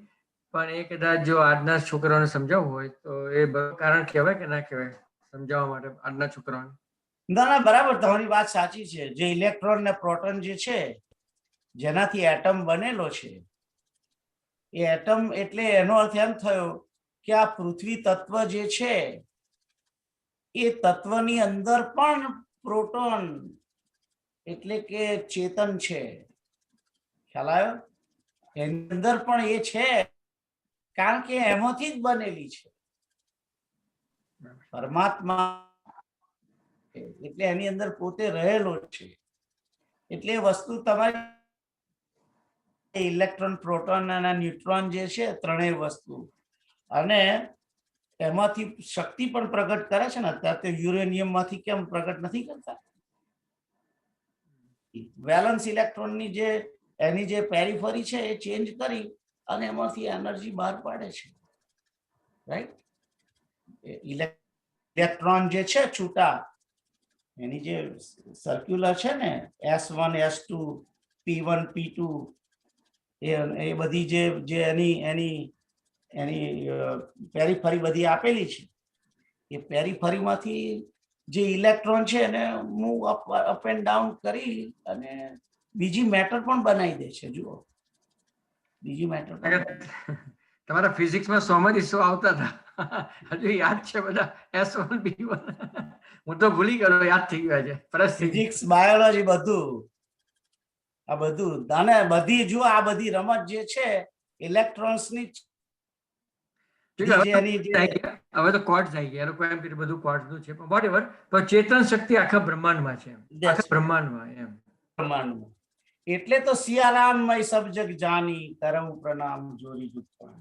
પણ એ કદાચ જો આજના છોકરાઓને સમજાવવું હોય તો એ કારણ કહેવાય કે ના કહેવાય સમજાવવા માટે આજના છોકરાઓને? ના, બરાબર, તમારી વાત સાચી છે. જે ઇલેક્ટ્રોન ને પ્રોટોન જે છે, જેનાથી એટમ બનેલો છે, એ એટમ એટલે એનો અર્થ એમ થયો કે આ પૃથ્વી તત્વ જે છે એ તત્વની અંદર પણ પ્રોટોન એટલે કે ચેતન છે. ખ્યાલ આવ્યો? એની અંદર પણ એ છે, કારણ કે એમાંથી જ બનેલી છે. પરમાત્મા એટલે એની અંદર પોતે રહેલો છે. એટલે એ વસ્તુ તમારી ઇલેક્ટ્રોન, પ્રોટોન અને ન્યુટ્રોન જે છે, ત્રણેય વસ્તુ, અને એમાંથી શક્તિ પણ પ્રગટ કરે છે ને. અત્યારે તો યુરેનિયમ માંથી કેમ પ્રગટ નથી કરતા? વેલેન્સ ઇલેક્ટ્રોનની જે એની જે પેરીફરી છે એ ચેન્જ કરી અને એમાંથી એનર્જી બહાર પાડે છે, રાઈટ? ઇલેક્ટ્રોન જે છે છૂટા, એની જે સર્ક્યુલર છે ને, S1 S2 P1 P2, એ બધી જે એની પેરીફરી બધી આપેલી છે, એ પેરીફરીમાંથી જે ઇલેક્ટ્રોન છે એને મૂવ અપ એન્ડ ડાઉન કરી અને બીજી મેટર પણ બનાવી દે છે. જુઓ, બીજી મેટર તમારા ફિઝિક્સમાં 100 માંથી 100 આવતા હતા, હજુ યાદ છે બધા? S1 B1 હું તો ભૂલી ગયો, યાદ થઈ ગયા છે. ફિઝિક્સ, બાયોલોજી, બધું આ બધું. અને બધી જુઓ, આ બધી રમત જે છે ઇલેક્ટ્રોન્સની, હવે તો ક્વાર્ટઝ આવી ગયા, એ લોકો એમ કે બધું ક્વાર્ટઝનું છે, પણ વોટએવર. તો ચેતન શક્તિ આખા બ્રહ્માંડમાં છે, આખા બ્રહ્માંડમાં એમ. બ્રહ્માંડમાં. એટલે તો સિયારામમય સબ જગ જાની, કરમ પ્રણામ જોરી જુગપાન,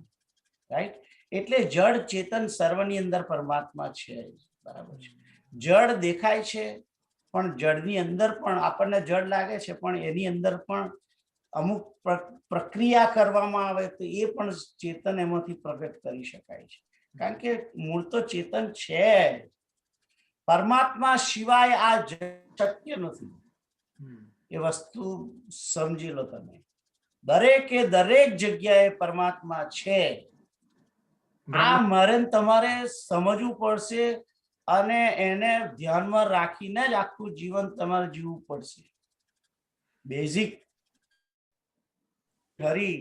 રાઈટ? એટલે જડ ચેતન સર્વની અંદર પરમાત્મા છે. બરાબર છે. જડ દેખાય છે, પણ જડની અંદર પણ આપણને જડ લાગે છે, પણ એની અંદર પણ અમુક પ્રક્રિયા કરવામાં આવે તો એ પણ ચેતન એમાંથી પ્રગટ કરી શકાય છે. કારણ કે મૂળ તો ચેતન છે. પરમાત્મા સિવાય આ શક્ય નથી. એ વસ્તુ સમજી લો તમે. દરેકે દરેક જગ્યાએ પરમાત્મા છે. આ મારે તમારે સમજવું પડશે અને એને ધ્યાનમાં રાખીને જ આખું જીવન તમારે જીવવું પડશે. બેઝિક હરી,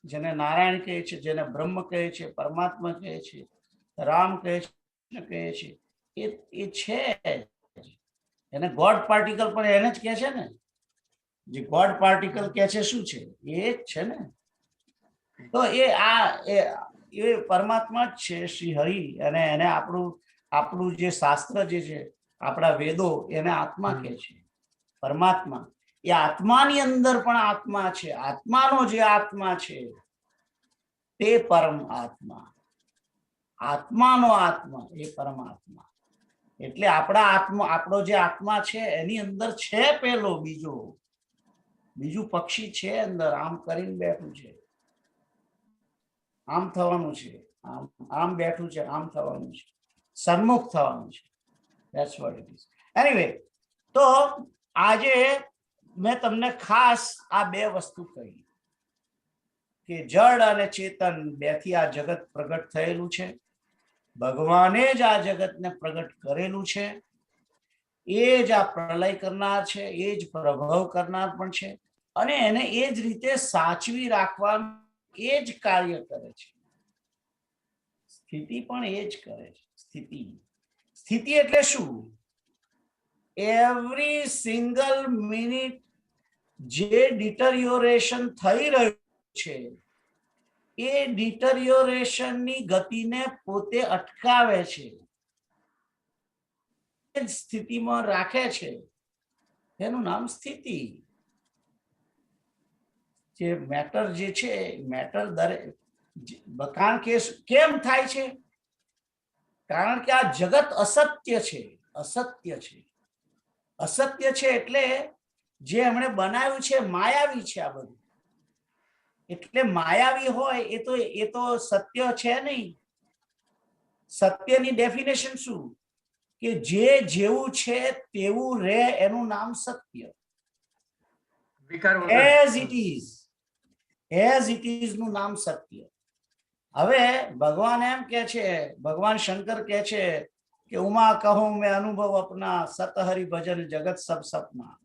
જેને નારાયણ કહે છે, જેને બ્રહ્મ કહે છે, પરમાત્મા કહે છે, રામ કહે છે, એ છે. એને ગોડ પાર્ટિકલ પણ એને જ કહે છે ને. જે ગોડ પાર્ટિકલ કહે છે શું છે? એ જ છે ને. તો એ પરમાત્મા જ છે, શ્રી હરિ. અને એને આપણું જે શાસ્ત્ર જે છે, આપણા વેદો, એને આત્મા કહે છે. પરમાત્મા એ આત્માની અંદર પણ આત્મા છે. આત્માનો જે આત્મા છે તે પરમ આત્મા. આત્માનો આત્મા એ પરમાત્મા. એટલે આપણો જે આત્મા છે એની અંદર છે પેલો બીજું પક્ષી છે અંદર. આમ કરીને બેઠું છે, આમ થવાનું છે, આમ બેઠું છે, આમ થવાનું છે, સન્મુખ થવાનું છે. That's what it is. Anyway, તો આજે મેં તમને ખાસ આ બે વસ્તુ કહી કે જડ અને ચેતન બેથી આ જગત પ્રગટ થયેલું છે. ભગવાને જ આ જગતને પ્રગટ કરેલું છે. એ જ આ પ્રલય કરનાર છે, એ જ પ્રભાવ કરનાર પણ છે, અને એને એ જ રીતે સાચવી રાખવાનું એ જ કાર્ય કરે છે. સ્થિતિ પણ એ જ કરે છે. સ્થિતિ એટલે શું? એવરી સિંગલ મિનિટ જે ડિટરિયોરેશન થઈ રહ્યું છે એ ડિટરિયોરેશનની ગતિને પોતે અટકાવે છે, સ્થિતિમાં રાખે છે. એનું નામ સ્થિતિ. જે મેટર જે છે, મેટર કારણ કે કેમ થાય છે? કારણ કે આ જગત અસત્ય છે, અસત્ય છે. અસત્ય છે એટલે જે એમણે બનાવ્યું છે માયાવી છે આ બધું. એટલે માયાવી હોય એ તો સત્ય છે નહીં. સત્યની ડેફિનેશન શું? કે જે જેવું છે તેવું રહે એનું નામ સત્ય. વિકાર એઝ ઇટ ઇઝ નું નામ સત્ય. હવે ભગવાન એમ કે છે, ભગવાન શંકર કે છે કે ઉમા કહું મેં અનુભવ અપના, સત હરિ ભજન જગત સબ સપના.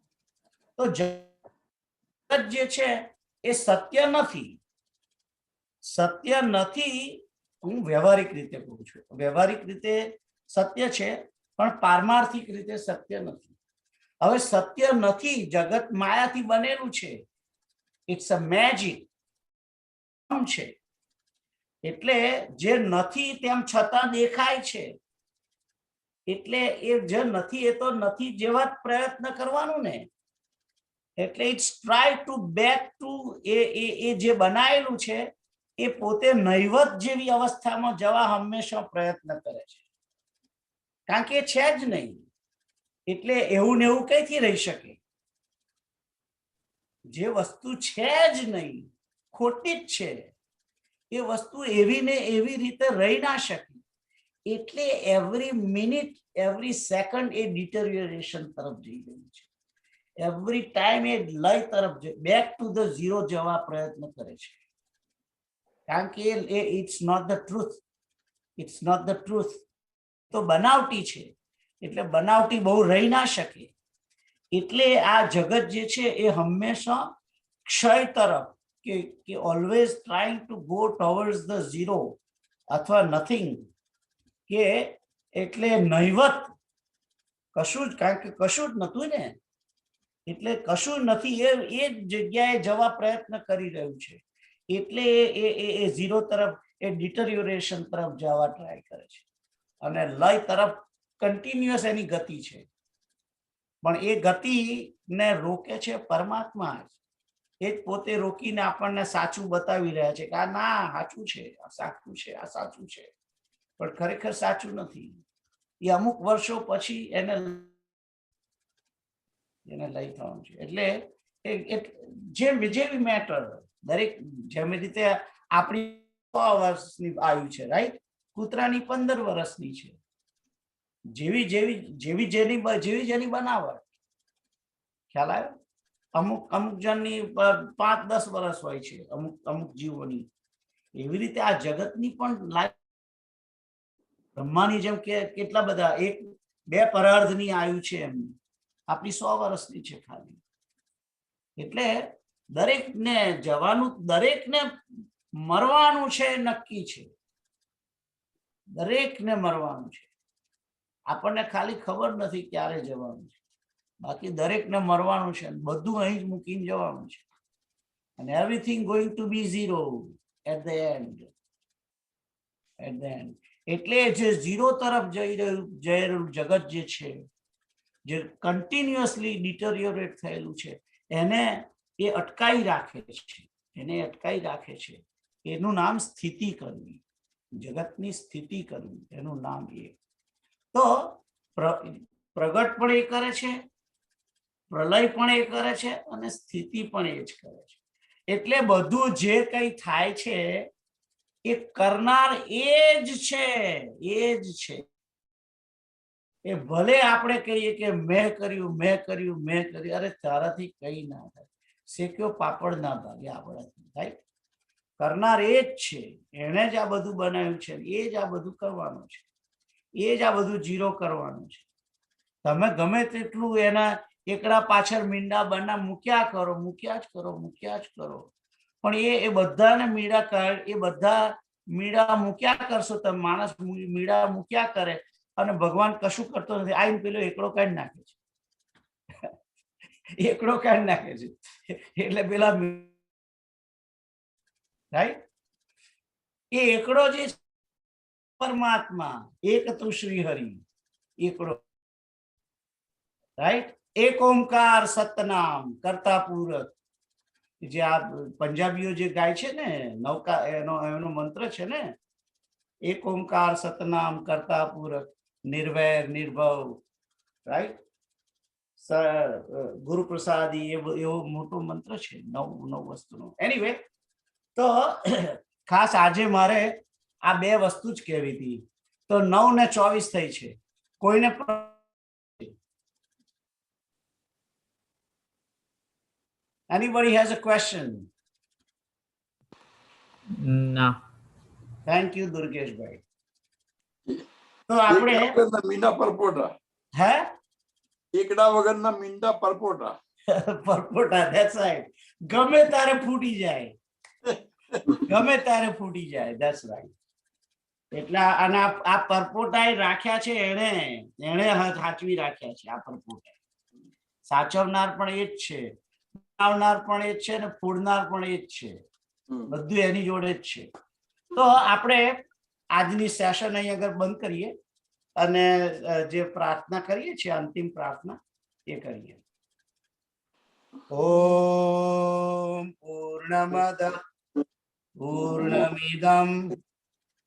તો જગત જે છે એ સત્ય નથી. સત્ય નથી. હું વ્યવહારિક રીતે કહું છું. વ્યવહારિક રીતે સત્ય છે પણ પારમાર્થિક રીતે સત્ય નથી. હવે સત્ય નથી. જગત માયાથી બનેલું છે. ઇટ્સ અ મેજિક છે. એટલે જે નથી તેમ છતાં દેખાય છે. એટલે એ જે નથી એ તો નથી જેવા જ પ્રયત્ન કરવાનું ને. એટલે it's try to back to એ જે બનાયેલું છે એ પોતે નૈવત જેવી અવસ્થામાં જવા હંમેશા પ્રયત્ન કરે છે. કારણ કે એ છે જ નહીં. એટલે એવું ને એવું કઈથી રહી શકે? જે વસ્તુ છે જ નહીં, ખોટી જ છે, એ વસ્તુ એવી ને એવી રીતે રહી ના શકે. એટલે એવરી મિનિટ એવરી સેકન્ડ એ ડિટરિયોરેશન તરફ જઈ રહ્યું છે. એવરી ટાઈમ એ લય તરફ બેક ટુ ધ ઝીરો જવા પ્રયત્ન કરે છે. કારણ કે it's not the truth. It's not the truth. તો બનાવટી છે. એટલે બનાવટી બહુ રહી ના શકે. એટલે આ જગત જે છે એ હંમેશા ક્ષય તરફ કે always trying to go towards the zero અથવા નથિંગ. કે એટલે નહિવત કશું જ. કારણ કે કશું જ નતું ને. એટલે કશું નથી એ જગ્યાએ જવા પ્રયત્ન કરી રહ્યું છે. એટલે એ ઝીરો તરફ એ ડિટરિયોરેશન તરફ જવા ટ્રાય કરે છે. અને લય તરફ કન્ટિન્યુઅસ એની ગતિ છે. પણ એ ગતિને રોકે છે પરમાત્મા જ. એ જ પોતે રોકીને આપણને સાચું બતાવી રહ્યા છે કે આ ના સાચું છે, આ સાચું છે, આ સાચું છે. પણ ખરેખર સાચું નથી. એ અમુક વર્ષો પછી એને લઈ થવાનું છે. એટલે જેવી મેટર દરેક જેમ રીતે આપણી 100 વર્ષની આયુ છે, રાઈટ? કૂતરાની 15 વર્ષની છે. જેવી જેની બનાવટ. ખ્યાલ આવ્યો? અમુક જણની 5-10 વર્ષ હોય છે, અમુક જીવોની. એવી રીતે આ જગતની પણ લાઈફ બ્રહ્માની જેમ કે કેટલા બધા 1-2 પરાર્ધની આયુ છે એમની. આપણી 100 વર્ષની છે ખાલી. એટલે દરેકને જવાનું, દરેકને મરવાનું છે, નક્કી છે. દરેકને મરવાનું છે. આપણને ખાલી ખબર નથી ક્યારે જવાનું છે. બાકી દરેકને મરવાનું છે. બધું અહીં જ મૂકીને જવાનું છે. અને everything going to be zero at the end. એટલે જે ઝીરો તરફ જઈ રહેલું જગત જે છે, જે કન્ટિન્યુઅસલી ડિટરિયોરેટ થયેલું છે, એને એ અટકાઈ રાખે છે. એને અટકાઈ રાખે છે. એનું નામ સ્થિતિ કરવી. જગતની સ્થિતિ કરવી એનું નામ એ. તો પ્રગટ પણ એ કરે છે, પ્રલય પણ એ કરે છે, અને સ્થિતિ પણ એ જ કરે છે. એટલે બધું જે કંઈ થાય છે એ કરનાર એ જ છે. એ જ છે. એ ભલે આપણે કહીએ કે મેં કર્યું. અરે તારાથી કઈ ના થાય. શેક્યો પાપડ ના ભાગે આપણાથી, રાઈટ? કરનાર એ જ છે. એને જ આ બધું બનાવ્યું છે. એ જ આ બધું કરવાનું છે. એ જ આ બધું ઝીરો કરવાનું છે. તમે ગમે તેટલું એના એકડા પાછળ મીંડા બના મૂક્યા જ કરો. પણ એ બધાને બધા મીડા મૂક્યા કરશો તમે. માણસ મીડા મૂક્યા કરે અને ભગવાન કશું કરતો નથી. આઈને પેલો એકડો કાઢી નાખે છે. એકડો કાઢી નાખે છે. એટલે પેલા રાઈટ, એ એકડો જે પરમાત્મા એક તું શ્રી હરિ એકડો, રાઈટ? એક ઓમકાર સતનામ કરતા પૂરક. જે આ પંજાબીઓ જે ગાય છે ને નૌકા એનો મંત્ર છે ને એક ઓમકાર સતનામ કરતા પૂરક નિર્વૈર નિર્ભવ રાઈટ ગુરુ પ્રસાદી એવો મોટો મંત્ર છે નવ વસ્તુનો એનીવે તો ખાસ આજે મારે આ બે વસ્તુ જ કહેવી હતી તો 9 ને 24 થઈ છે કોઈને anybody has a question ના thank you દુર્ગેશભાઈ તો આપણે મીંડા પરપોટા હે એકડા વગરના મીંડા પરપોટા પરપોટા that's right ગમે તારે ફૂટી જાય that's right એટલે અને આ પરપોટા રાખ્યા છે એને સાચવી રાખ્યા છે આ પરપોટા સાચવનાર પણ એ જ છે બનાવનાર પણ એ જ છે અને ફોડનાર પણ એ જ છે બધું એની જોડે જ છે તો આપણે આજની સેશન અહીં આગળ બંધ કરીએ અને જે પ્રાર્થના કરીએ છીએ અંતિમ પ્રાર્થના એ કરીએ ઓમ પૂર્ણમદ પૂર્ણમિદમ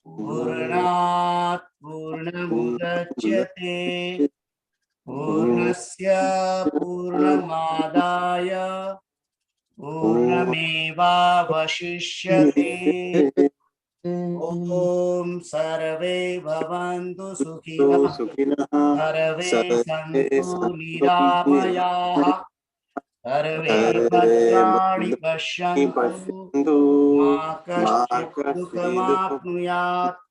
પૂર્ણાત પૂર્ણમુદચ્યતે પૂર્ણસ્ય પૂર્ણમાદાય પૂર્ણમેવાવશિષ્યતે ઓમ સર્વે ભવન્તુ સુખિનઃ સર્વે સંતુ નિરામયાઃ સર્વે ભદ્રાણિ પશ્યन्तુ મા કશ્ચિत् દુઃખમાપ્નુયાत्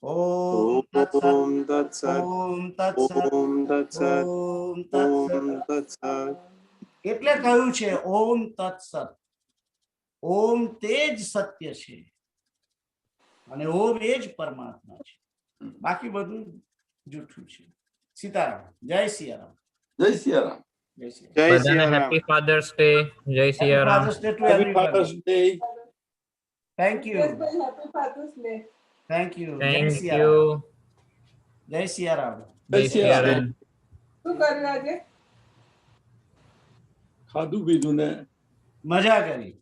ઓમ તત્સત ઓમ તત્સત ઓમ તત્સત એટલે કહ્યું છે ઓમ તત્સત ઓમ તે જ સત્ય છે અને ઓમ એ જ પરમાત્મા છે બાકી બધું જૂઠું છે સીતારામ જય સિયારામ જય સિયારામ જય સિયારામ બધાને હેપી ફાધર્સ ડે જય Siyaram Father's Day to Happy everybody. Father's Day. Thank you. Thank you. જય થેન્ક સિયારામ યુ જય સિયારામ જય સિયારામ ખાધું પીધું ને મજા કરી